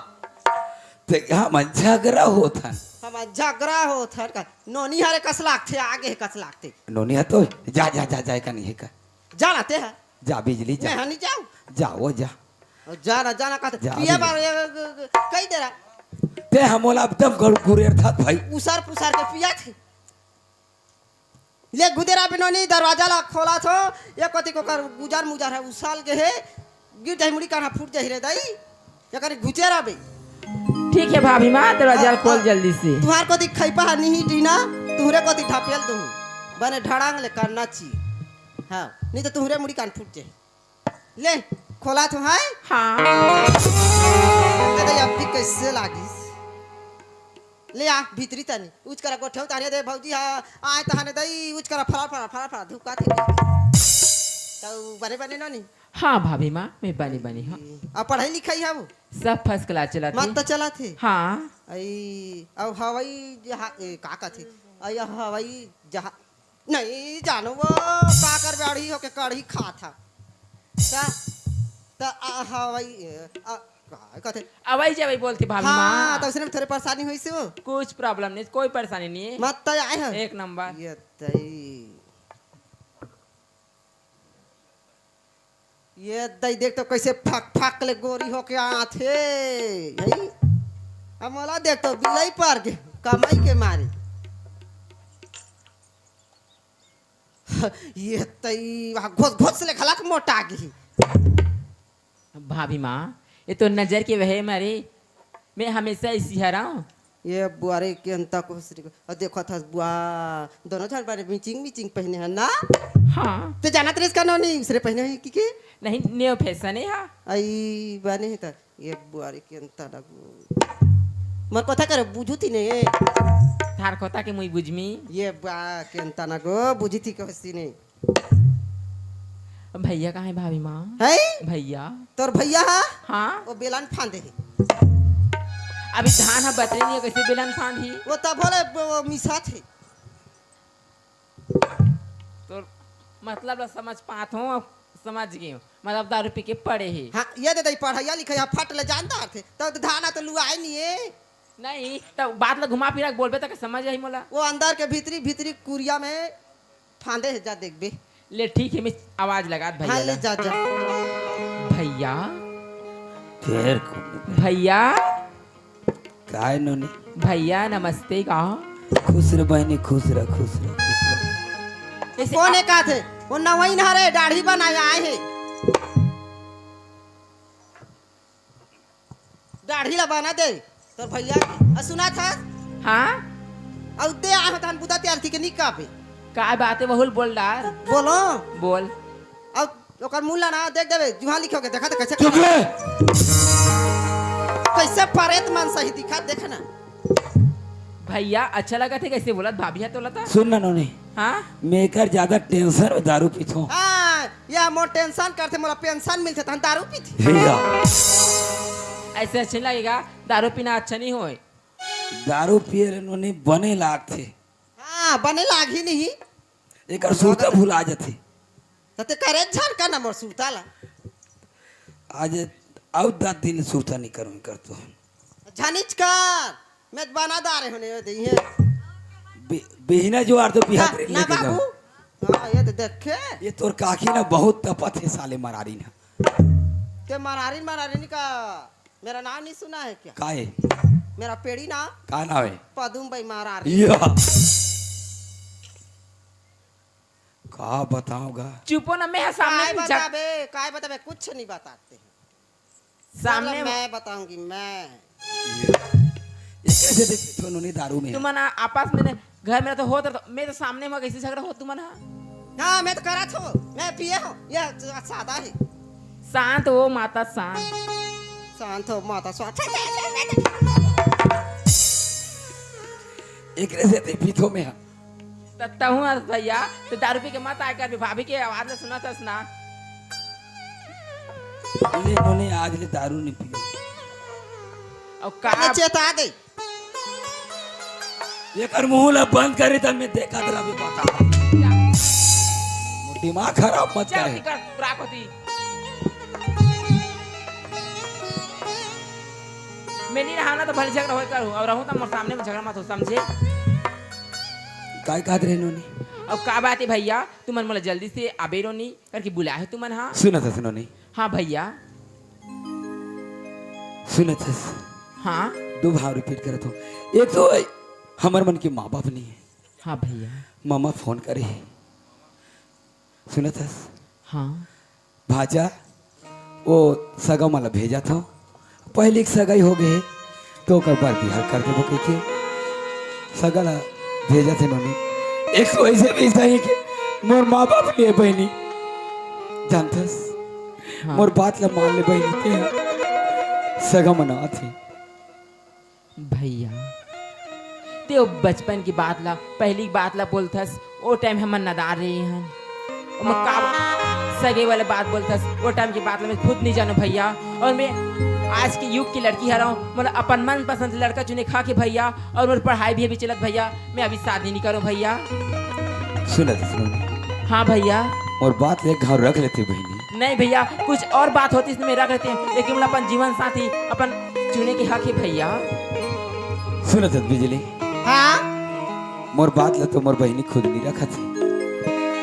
S2: ते हम झगड़ा होता
S6: हम झगड़ा हो थर का नोनी हरे कस लागते आगे कस लागते
S2: नोनिया तो जा जा जा जाए का नहीं है का
S6: जानते हैं
S2: जा बिजली
S6: मैं
S2: जा
S6: नहीं जाऊँ
S2: जाओ जा
S6: जाना जाना का
S2: जा
S6: पिया
S2: भी।
S6: बार कई दे रहा
S2: ते हमोला एकदम गुरेर था भाई
S6: उसार पुसार के पिया थे ले गुदेरा बिनोनी दरवाजा ला खोला थो ये कति को कर गुजार मुजार है उसाल के है गिर जाई मुड़ी काना फूट जाई रे दाई ये करे गुचेरा बे
S4: ठीक है भाभी माँ दरवाजा खोल जल्दी से।
S6: तुम्हार को दिख खई पा नहीं टीना तुहरे को दिख ढापेल दूँ बने ढड़ांग ले करना ची हाँ नहीं तो तुहरे मुड़ी कान फूट जाए ले खोला तो है
S4: हाँ
S6: कहते अब भी कैसे लागिस ले आ भीतरी तनी उच करा गोठौ ताने दे भौजी हा आए तहाने दई उच करा फरा फरा फरा धुका थे तो बने बने नहीं
S4: हाँ भाभी माँ मैं बनी बनी हाँ
S6: अब पढ़ाई लिखाई है वो
S4: सब फर्स्ट क्लास चला
S6: मत तो
S4: थी।
S6: चला थे
S4: हाँ
S6: आई अब हवाई जहाज का थे आई हवाई जहाज नहीं जानो वो का कर बैठी हो के कढ़ी खा था ता हवाई का थे
S4: अवई जब बोलती भाभी
S6: हाँ
S4: माँ
S6: तो उसने थोड़ी परेशानी हुई से वो
S4: कुछ प्रॉब्लम नहीं कोई परेशानी नहीं है
S6: मत तो आए हैं
S4: एक नंबर।
S6: ये तई ये दई देख तो कैसे फक फक ले गोरी होके आथे यही अब मोला देख तो बिलाई पर के कमाई के मारे ये तई घोस घोस ले खलाक मोटा गई
S4: भाभी माँ ये तो नजर के वह मारे मैं हमेशा इसी हरा हूँ।
S6: ये बुआरे के अंता को और देखो था बुआ दोनों जन बारे मिचिंग पहने हैं ना
S4: हाँ
S6: तो जाना तेरे इसका नो नहीं उसरे पहने हैं कि
S4: नहीं न्यू फैशन है हाँ
S6: आई बने है त ये बुआरे के अंता लगो मर कथा करे बुझुती नहीं
S4: थार खोता के मुई बुझमी
S6: ये बा के अंता ना गो बुझिती के हसी नहीं
S4: भैया कहाँ है भाभी माँ
S6: है
S4: भैया
S6: तोर भैया हा
S4: हाँ
S6: वो बेलान फांदे है
S4: अभी धान हम बतरे नहीं है कैसे बेलन फांदी
S6: वो तब बोले वो मिसा थे
S4: तो मतलब समझ पात हूँ अब समझ गई हूँ मतलब दारू पी के पड़े है
S6: हाँ ये दे दई पढ़ाइया लिखाइया फट ले जानदार थे तब तो धाना तो लुआए नहीं है
S4: नहीं तो बात ला घुमा फिरा के बोलबे तक समझ आई मोला
S6: वो अंदर के भीतरी भीतरी कुरिया में फांदे है जा देख बे
S4: ले ठीक है मैं आवाज लगा
S6: हाँ
S4: भैया
S6: ले
S4: ला।
S6: जा जा
S4: भैया
S2: फिर को
S4: भैया
S2: काय नोनी
S4: भैया नमस्ते कहा
S2: खुश रह बहनी खुश रह खुश रह खुश रह।
S4: ऐसे
S6: कौन है का थे वो नवई नहरे दाढ़ी बनाए आए हैं दाढ़ी ला बना दे तो भैया सुना था
S4: हाँ
S6: और दे आए होता बुदा तैयार थी के निका पे
S4: का बात है बहुल बोल डार
S6: बोलो
S4: बोल
S6: और ओकर मुल्ला ना देख देबे जुहा लिखोगे देखा तो कैसे
S2: चुप रे
S6: कैसे परेत मन सही दिखा देख ना
S4: भैया अच्छा लगा थे कैसे बोला भाभी है तो लता
S2: सुन ना नोनी
S4: हाँ
S2: मेकर ज्यादा टेंशन में दारू पीछो
S6: हाँ या मोर टेंशन करते मोला पेंशन मिलते तहन दारू पीती
S2: भैया
S4: ऐसे अच्छा नहीं लगेगा दारू पीना अच्छा नहीं होए
S2: दारू पिए रे नोनी बने लाग थे
S6: हाँ बने लाग ही नहीं
S2: एक सूता भुला जाती
S6: ते करे झन का ना मोर सुताला
S2: आज और 10 दिन सूता नहीं करूँ कर तो
S6: झनिच कर मैं बनादार होने दी है
S2: बिहना जो आर तो बिहार
S6: ना
S2: लेके
S6: बाबू
S2: जाओ।
S6: हाँ ये तो देखे
S2: ये तोर काकी ना बहुत तपत है साले मरारी ना।
S6: के मरारी मरारी का मेरा नाम नहीं सुना है क्या?
S2: काहे
S6: मेरा पेड़ी ना
S2: का नाम है?
S6: पदुम भाई मरारी।
S2: या का बताऊंगा।
S4: चुपो ना, मैं
S6: काय
S4: सामने
S6: बताबे कुछ नहीं बताते हैं।
S4: सामने
S6: मतलब मैं बताऊंगी मैं।
S2: ये कैसे देखते हो नोनी दारू में?
S4: तुम ना आपस में घर में तो होता तो मैं तो सामने में कैसे झगड़ा हो तुम ना।
S6: हाँ मैं तो करा था मैं पिए हूँ यह सादा है।
S4: शांत हो माता शांत।
S6: शांत हो माता स्वाद।
S2: एक ऐसे ते पीठो में है।
S4: तत्ता हूँ भैया तो दारू पी के मत आए कर भाभी के आवाज में सुना था सुना।
S2: ले नोनी आज ले दारू नहीं पियो।
S4: और का
S6: चेता दे
S2: ये कर मुंह ला बंद करे तब मैं देखा तेरा भी बता। दिमाग खराब मत
S4: चल
S2: करे।
S4: निकल प्राकृति। मैं नहीं रहा ना तो भले झगड़ा हो कर और रहूं तो मोर सामने में झगड़ा मत हो समझे।
S2: काय कहत रहे नोनी?
S4: अब का बात है भैया तुमन मोला जल्दी से आबे रो नहीं करके बुलाए हो तुमन। हाँ
S2: सुना था नोनी?
S4: हाँ भैया
S2: सुना था।
S4: हाँ
S2: दो भाव रिपीट करत हो। एक तो हमर मन के माँ बाप नहीं है।
S4: हाँ भैया
S2: मामा फोन करे है। सुना था?
S4: हाँ
S2: भाजा वो सगा माला भेजा था पहले एक सगाई हो गए तो ओकर बार बिहार कर देबो कह के सगा ला भेजा थे नोनी। एक तो ऐसे भी सही कि मोर माँ बाप लिए बहनी जानतस।
S4: हाँ।
S2: मोर बात ला मान ले बहनी ते सगा मना थी।
S4: भैया ते वो बचपन की बात ला पहली बात ला बोलथस वो टाइम हम नदार रहे हैं मैं का सगे वाले बात बोलथस वो टाइम की बात ला मैं खुद नहीं जानो भैया। और मैं आज के युग की लड़की हरा हूँ मतलब अपन मन पसंद लड़का चुने खा के भैया। और मेरी पढ़ाई भी अभी चलत भैया मैं अभी शादी नहीं करूँ भैया।
S2: सुना था नोनी?
S4: हाँ भैया
S2: और बात ले घर रख लेते बहनी।
S4: नहीं भैया कुछ और बात होती इसमें रख लेते हैं लेकिन मतलब अपन जीवन साथी अपन चुने के हक है भैया।
S2: सुना था बिजली?
S6: हाँ
S2: मोर बात ला तो मोर बहनी खुद नहीं रखा थे।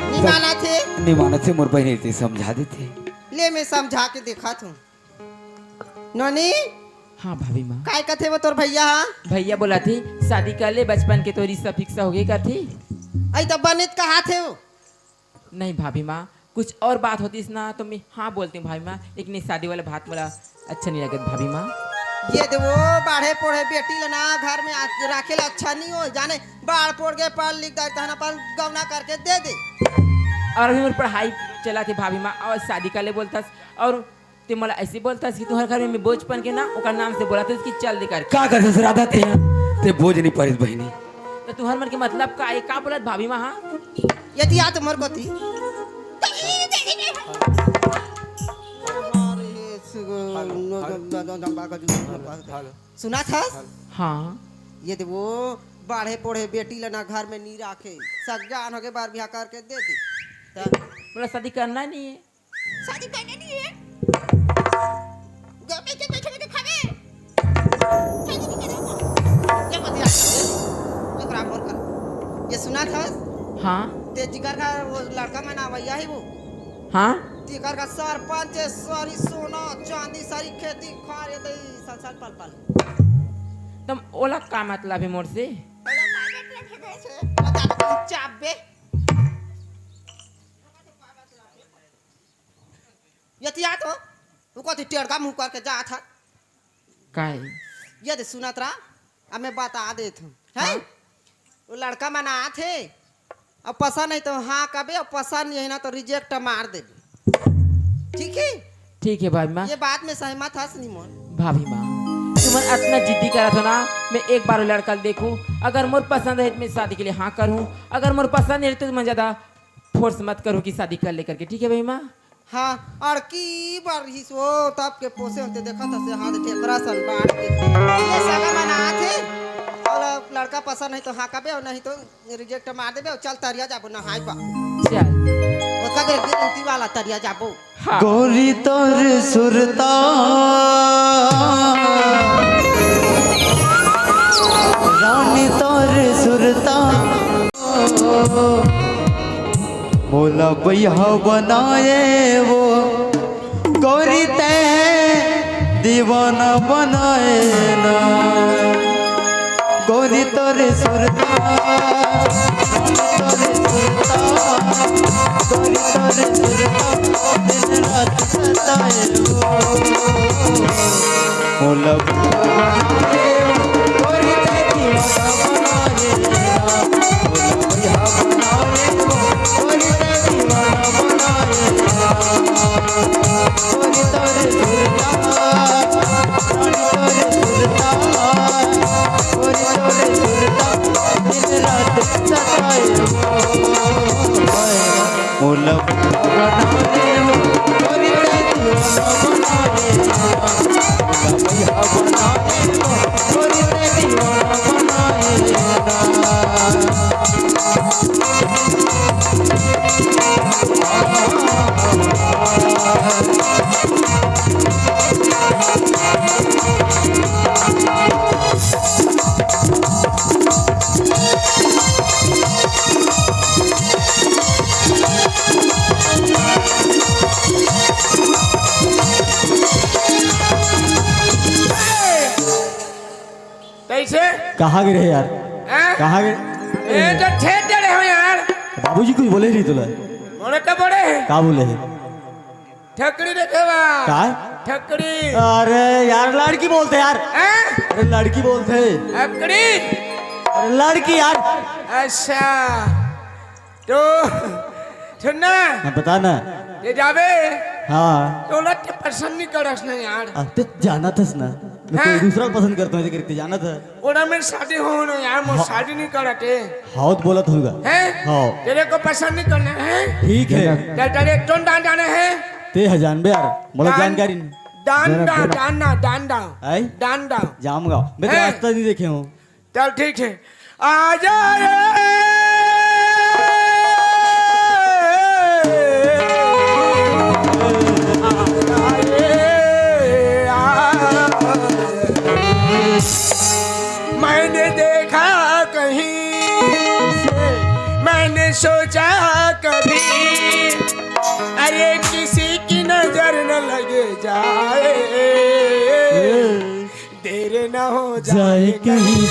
S6: नहीं माना थे
S2: नहीं माना थे मोर बहनी ते समझा देते।
S6: ले मैं समझा के देखा तू नोनी।
S4: हाँ भाभी माँ
S6: काय कथे वो तोर भैया? हाँ
S4: भैया बोला थी शादी कर ले बचपन के तो रिश्ता फिक्स हो गई कर थी।
S6: आई तो बनित कहा थे वो?
S4: नहीं भाभी माँ कुछ और बात होती इस ना तो मैं हाँ बोलती हूँ भाभी माँ लेकिन इस शादी वाला बात बोला अच्छा नहीं लगता भाभी माँ।
S6: ये दे वो बाढ़े पोढ़े बेटी लना घर में रखे ला अच्छा नहीं हो जाने बाढ़ पोड़ के पढ़ लिख दे पर गवना करके दे दे।
S4: और अभी मेरी पढ़ाई चला थी भाभी माँ और शादी कर ले बोलता और ते मला ऐसे बोलता कि तुम्हारे घर में बोझ पन के ना ओकर नाम से बोला था कि चल दे कर
S2: का कर राधा ते बोझ नहीं पड़े बहनी।
S4: तो तुम्हारे मन के मतलब का ये का बोला भाभी माँ? हाँ
S6: यदि आ तुमर को थी सुना था?
S4: हाँ
S6: ये दे वो बाढ़े पोढ़े बेटी लना घर में नहीं राखे सज्ञान हो के बार ब्याह करके दे दे।
S4: बोला शादी करना नहीं है।
S6: शादी करने नहीं है ये सुना था?
S4: हाँ
S6: ते जिगर का वो लड़का में ना भैया ही वो
S4: हाँ
S6: जिगर का सरपंच सारी सोना चांदी सारी खेती खार ये संसार पल पल
S4: तुम ओला का मतलब है मोर से?
S6: चाबे यतिया तो वो कथी टेढ़का मुंह करके जा था
S4: काय
S6: ये दे सुनत रहा अब मैं बता देता हूँ है वो लड़का मना थे अब पसंद नहीं तो हाँ कबे और पसंद नहीं है ना तो रिजेक्ट मार दे। ठीक
S4: है भाभी माँ
S6: ये बात में सहमत हस नहीं मोर
S4: भाभी माँ तुम इतना जिद्दी करा था ना मैं एक बार लड़का देखूं अगर मोर पसंद है तो मैं शादी के लिए हाँ करूं अगर मोर पसंद है तो मैं ज्यादा फोर्स मत करूं कि शादी कर ले करके। ठीक है भाई माँ?
S6: हाँ और की बार ही सो तब के पोसे होते देखा था से हाथ ठेकरा सन बांट के ये सगा मना थे और लड़का पसंद नहीं तो हाँ कबे और नहीं तो रिजेक्ट मार देबे और चल तरिया जाबो ना हाई पा
S4: चल
S6: वो कबे गिनती वाला तरिया जाबो।
S4: हाँ।
S5: गोरी तोर सुरता मोला बैहा बनाए वो गौरी ते दीवाना बनाए ना गौरी तोरे सुरता तोरे सुरता गौरी तोरे सुरता दिन रात सताए वो मोला बनाए गौरी ते दीवाना बनाए ना मोला बैहा बनाए वो गौरी ते दीवाना बनाए ना गौरी तोरे सुरता तोरे सुरता गौरी तोरे सुरता दिन रात सताए मोला बनाए गौरी ते दीवाना बनाए ना बैहा बनाए गौरी ते दीवाना बनाए ना
S4: कैसे
S3: कहाँ गिरे यार
S4: हैं?
S3: कहाँ गिरे
S4: ए तो ठेठ डरे हो यार
S3: बाबूजी कुछ बोले नहीं तुला
S4: मोरे तो बड़े
S3: का बोले है
S4: ठकड़ी देखेवा
S3: का
S4: ठकड़ी
S3: अरे यार लड़की बोलते यार
S4: हैं?
S3: अरे लड़की बोलते
S4: ठकड़ी
S3: अरे लड़की यार
S4: अच्छा तो सुनना
S3: हाँ, बता ना
S4: ये जावे
S3: हाँ
S4: तो लट पसंद नहीं करस ना यार
S3: अब तो जाना था ना मैं कोई
S4: हाँ।
S3: दूसरा पसंद करता हूँ ऐसे करके जाना था
S4: ओरा मेरी शादी हो ना यार मुझे शादी नहीं करते
S3: हाँ तो बोला होगा
S4: हैं
S3: हाँ
S4: तेरे को पसंद नहीं करना है
S3: ठीक है
S4: तेरे कौन दान जाना है
S3: ते हजान बे यार मोला
S4: दान-
S3: जानकारी नहीं
S4: दान दाओ
S3: आई
S4: दान दाओ
S3: जाऊंगा मैं तो
S4: हैं?
S3: आज तक नहीं देखे हूँ
S4: चल ठीक है आजा रे मैंने देखा कहीं मैंने सोचा कभी अरे किसी की नजर न लगे जाए देर न हो जाए
S3: कहीं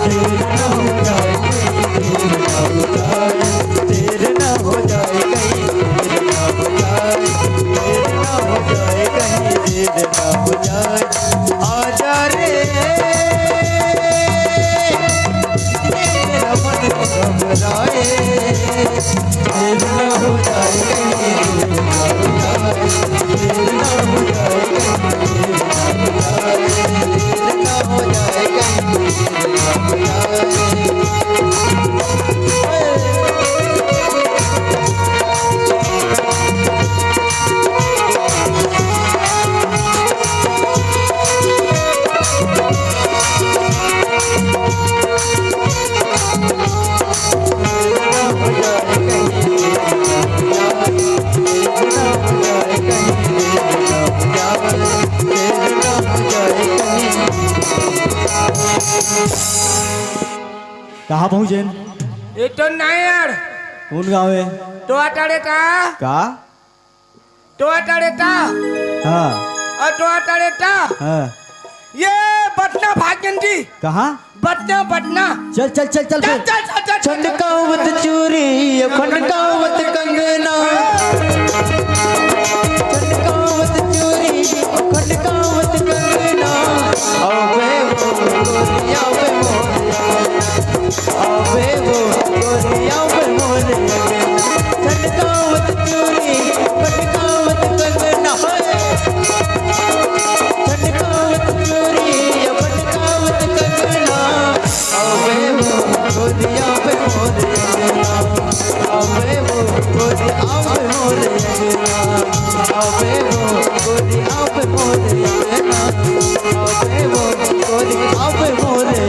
S5: देर ना हो जाए कहीं देर ना हो जाए देर ना हो जाए कहीं देर ना हो जाए आजा रे मेरा मन घबराए देर ना हो जाए कहीं देर ना हो जाए देर ना हो जाए कहीं देर ना हो जाए कहीं देर ना हो जाए
S3: कहाँ पहुँचे
S4: ये तो नहीं यार
S3: कौन गाँव है
S4: तो अटारे का
S3: का
S4: तो अटारे का
S3: हाँ
S4: और तो अटारे का
S3: हाँ
S4: ये पटना भाग्यन जी
S3: कहाँ
S4: पटना पटना
S3: चल चल चल चल
S4: चल चल चल चल
S5: चंडकावत चूरी खंडकावत कंगना चंडकावत चूरी खंडकावत कंगना आवे वो गोरिया पे आवे वो गोरिया पे मोरे चंडकावत चूरी खंडकावत कंगना चंडकावत चूरी खंडकावत कंगना आवे वो गोरिया पे मोरे आवे वो गोरिया पे मोरे आवे वो गोरिया पे मोरे आवे वो गोरिया पे मोरे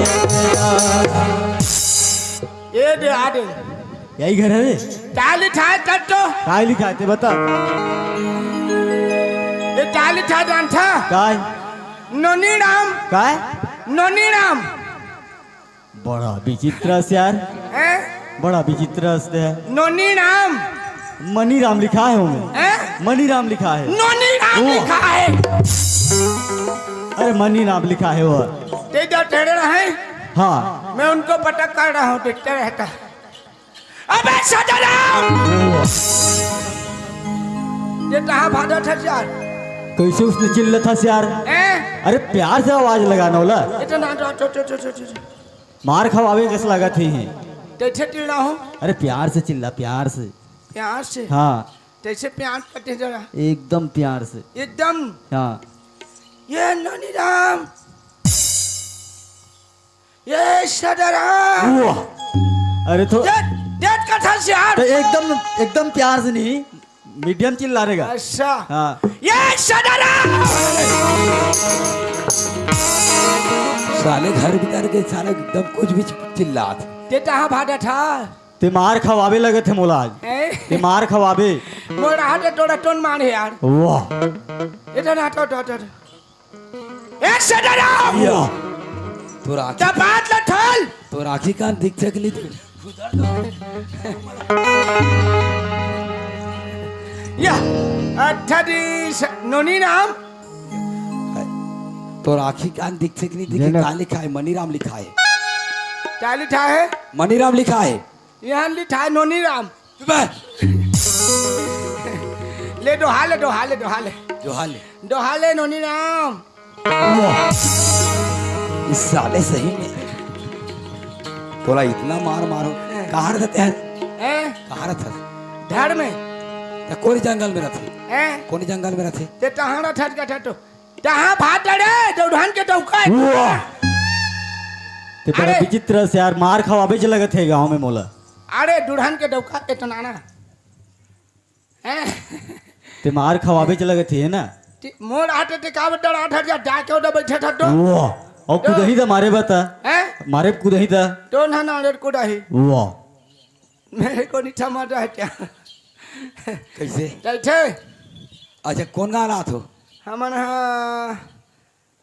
S4: ये दे आदे
S3: यही घर है रे
S4: चाली ठाए तट्टो
S3: काय लिखा है बता
S4: ये चाली ठाए जान था
S3: काय
S4: नोनी राम
S3: काय
S4: नोनी राम
S3: बड़ा विचित्र से यार
S4: हैं
S3: बड़ा विचित्र हंसते है।
S6: नोनी नाम
S3: मनी राम लिखा है उनमें,
S6: हैं?
S3: मनी राम लिखा है।
S6: नोनी नाम लिखा है।
S3: अरे मनी नाम लिखा है वो।
S6: ते जो टेढ़े रहे
S3: हाँ
S6: मैं उनको पटक कर रहा हूँ, देखते रहता। अबे सदाराम ये कहाँ भागा था यार?
S3: कैसे उसने चिल्ला था यार?
S6: हैं?
S3: अरे प्यार से आवाज लगाना होला,
S6: इतना तो
S3: मार खवावे कैसे लगा थी हैं?
S6: कैसे टिड़ा हूँ?
S3: अरे प्यार से चिल्ला, प्यार से।
S6: प्यार से?
S3: हाँ
S6: कैसे प्यार करते जरा?
S3: एकदम प्यार से।
S6: एकदम।
S3: हाँ
S6: ये नोनी राम, ये सदाराम।
S3: वाह! अरे तो
S6: डेट का था यार।
S3: एकदम प्यार से नहीं, मीडियम चिल्ला रहेगा।
S6: अच्छा
S3: हाँ
S6: ये सदाराम।
S2: साले घर भीतर के साले एकदम कुछ भी चिल्लात।
S6: ते कहाँ भागा था?
S3: ते मार खवावे लगे थे मोला आज,
S6: हैं?
S3: ते मार खवावे।
S6: बोल रहा था थोड़ा टोन मारे यार।
S3: वाह!
S6: इतना तो एक सदाराम
S2: तो राखी
S6: दबात लठल।
S2: तो राखी का दिख सकली थी।
S6: या अच्छा दी नोनी नाम
S2: तो राखी का दिख सकली थी कि का लिखा है? मनीराम लिखा है।
S6: क्या लिखा है?
S2: मनीराम लिखा है।
S6: यहाँ लिखा है नोनी राम।
S2: बस,
S6: ले दोहाले दोहाले दोहाले
S2: जो हाल
S6: दोहाले नोनी राम।
S2: इस साले सही में तोला इतना मार मारो। कहाँ रहते हैं?
S6: हैं?
S2: कहाँ रहता?
S6: धर में
S2: या कौन जंगल में रहते?
S6: हैं?
S2: कौन जंगल में रहते?
S6: ते तहाँ ना ठट का ठटो तहाँ भात रे दौड़ान के टौका।
S3: ते बड़ा
S6: अरे!
S3: विचित्र से यार, मार खवावे जो लगे थे गाँव में मोला।
S6: अरे दुढ़ान के टौका इतना ना हैं?
S3: ते मार खवावे जो लगे थे ना।
S6: मोर आटे ते कावट डर आठ जा डाके उधर बैठे ठटो
S3: वाह! और कुदही था मारे बता,
S6: हैं?
S3: मारे कुदही था।
S6: तो ना ना रे कुदाही
S3: वाह!
S6: मेरे को नहीं समझ रहा है क्या?
S2: कैसे?
S6: बैठे
S2: अच्छा कौन गाना था?
S6: हमारा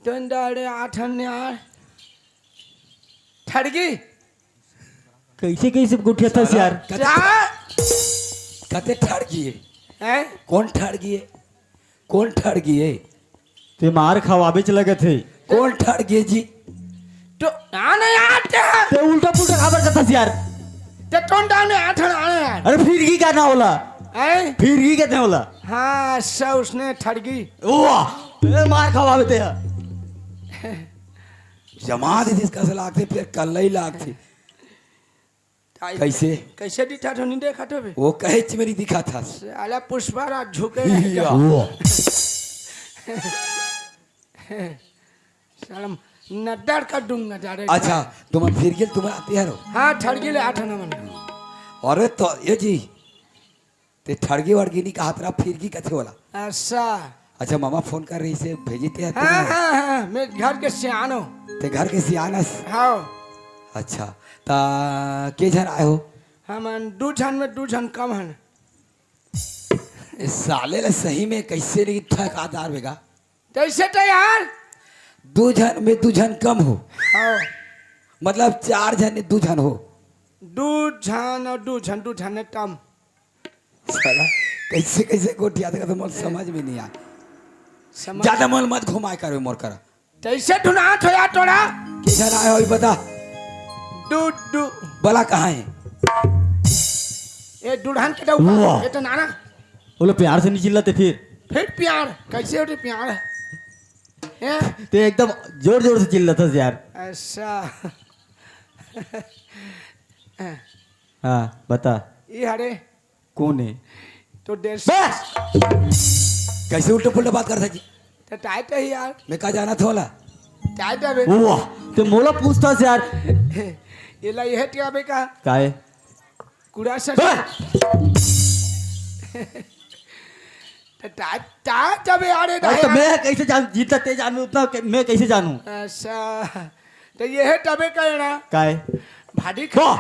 S6: टंडारे आठन यार ठड़गी
S3: कैसे कैसे गुठिया था यार?
S2: कते ठड़ गए?
S6: हैं?
S2: कौन ठड़ गए? कौन ठड़ गए?
S3: ते मार खवावे जो लगे थे।
S2: कौन ठड़ गए जी?
S6: तो आने आते हैं
S3: ते उल्टा पुल्टा खबर करता यार।
S6: ते टंडाने आठन आने यार।
S3: अरे फिरगी क्या ना होला?
S6: हैं?
S3: फिरगी कहते होला?
S6: हाँ अच्छा उसने ठड़गी।
S3: वाह! ते मार खवावे थे।
S2: जमा दे इसका से लागते फिर कल ही लागते। कैसे?
S6: कैसे दिखा तो नहीं देखा तो भी
S2: वो कहे मेरी दिखा था।
S6: साला पुष्पराज झुके
S3: वाह!
S6: साला नड्डर का दूंगा जा रहे।
S2: अच्छा तुम फिर गए, तुम्हें आते हैं रो?
S6: हाँ ठड़गी ले आठ ना मन।
S2: अरे तो ये जी ते ठड़गी वड़गी नहीं कहा तेरा फिरगी कथे वाला।
S6: अच्छा
S2: अच्छा मामा फोन कर रही से भेजी ते
S6: हाँ हाँ हाँ मैं घर के सियानो।
S2: ते घर के सियानस।
S6: हाँ
S2: अच्छा ता के जन आए हो?
S6: हम दू झन में दू झन कम हन।
S2: इस साले ले सही में कैसे नहीं ठक आधार बेगा?
S6: कैसे तो यार?
S2: दो जन में दो जन कम हो,
S6: हाँ
S2: मतलब चार जन में दो जन हो।
S6: दू झन और दू झन ने कम।
S2: साला कैसे कैसे गोटिया देगा तो मुझे समझ में नहीं आया।
S6: समझ
S2: ज्यादा मन मत घुमाए करो मोर कर।
S6: कैसे ढूंढा तो यार तोरा?
S2: के जन आए हो ये बता।
S6: दू दू
S2: बला कहाँ है?
S6: ये दूढ़ान के
S3: वाह!
S6: ऊपर ये तो नाना
S3: बोले प्यार से नहीं चिल्लाते
S6: फिर प्यार कैसे होते प्यार हैं?
S3: ते एकदम जोर जोर से चिल्लाता यार।
S6: ऐसा
S3: हाँ बता
S6: ये हरे
S3: कौन है?
S6: तो देर
S2: कैसे उल्टा पुल्टा बात करता जी?
S6: तो टाइट है यार
S2: मैं कहा जाना था वाला?
S6: टाइट है बे।
S3: वाह! ते मोला पूछता यार।
S6: ये ला ये टिया बे का
S3: काहे?
S6: कूड़ा से तो टाइट है बे यार ये
S3: अरे तो मैं कैसे जानू? जितना तेज जानू उतना मैं कैसे जानू?
S6: ऐसा तो ये है तबे का है ना
S3: काहे?
S6: भाड़ी खा
S3: वाह!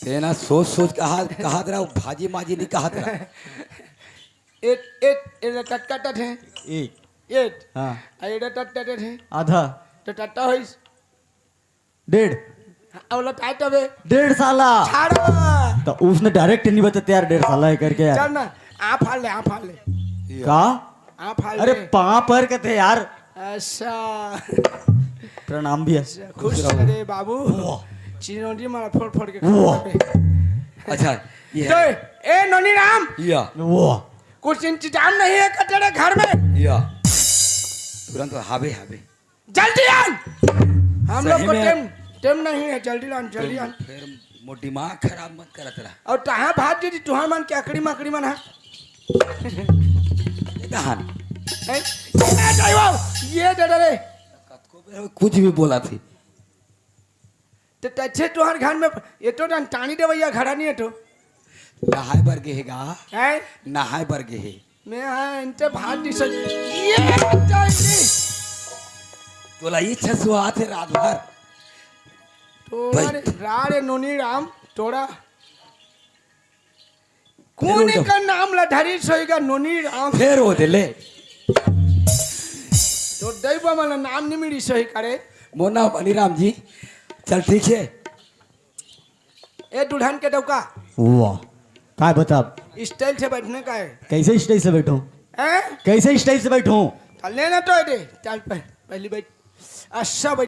S2: ते ना सोच सोच कहा तेरा भाजी माजी नहीं कहा तेरा।
S6: एक ये टटकट है
S3: एक
S6: एक
S3: हाँ
S6: ये टटकट है
S3: आधा
S6: तो टट्टा होइस
S3: 1.5
S5: अवला टाइट अबे
S3: 1.5 साला
S5: छाड़
S3: तो उसने डायरेक्ट नहीं बताते यार 1.5 साला है करके यार
S5: चल ना आ फाड़ ले
S3: का
S5: आ फाड़
S3: अरे
S5: ले
S3: 5 पर कहते यार
S5: अच्छा
S3: प्रणाम भी है
S5: खुश रे बाबू चिरौंजी मारा फोड़ फोड़ के खा पे
S2: अच्छा ये
S5: तो
S2: है।
S5: ए नोनी राम
S2: या
S3: वो
S5: कुछ इंतजाम नहीं है का तेरे घर में
S2: या तुरंत हावे हावे
S5: जल्दी आन हम लोग
S2: सही
S5: को
S2: में-
S5: टाइम नहीं है जल्दी आन
S2: फिर मोर दिमाग खराब मत करा तेरा
S5: और तहाँ भाग जी तुहार मन के अकड़ी मकड़ी मन है
S2: दहन
S5: ये दे रे
S2: कुछ भी बोला थी
S5: तो तच्छे तुहार घर में ये तो टानी दे भैया घड़ा नहीं है तो
S2: नहाय बर गे गा
S5: है
S2: नहाय बर गे है
S5: मैं हाँ इनते भाग दी सक ये टाइनी
S2: तोला इच्छा सुहा थे रात भर
S5: तोरे रारे नोनी राम तोरा कौन
S2: फिर उल्टा-
S5: का नाम लधरी सोईगा नोनी राम
S2: फिर हो दिले
S5: तो दैव मला नाम नहीं मिली सही करे
S2: मोना बलिराम जी चल ठीक है
S5: ए दुल्हन के डौका
S3: वाह काय बता
S5: स्टाइल से बैठने का है
S3: कैसे स्टाइल से बैठूं
S5: हैं
S3: कैसे स्टाइल से बैठूं
S5: लेना तो है दे चल पहली बैठ अच्छा बैठ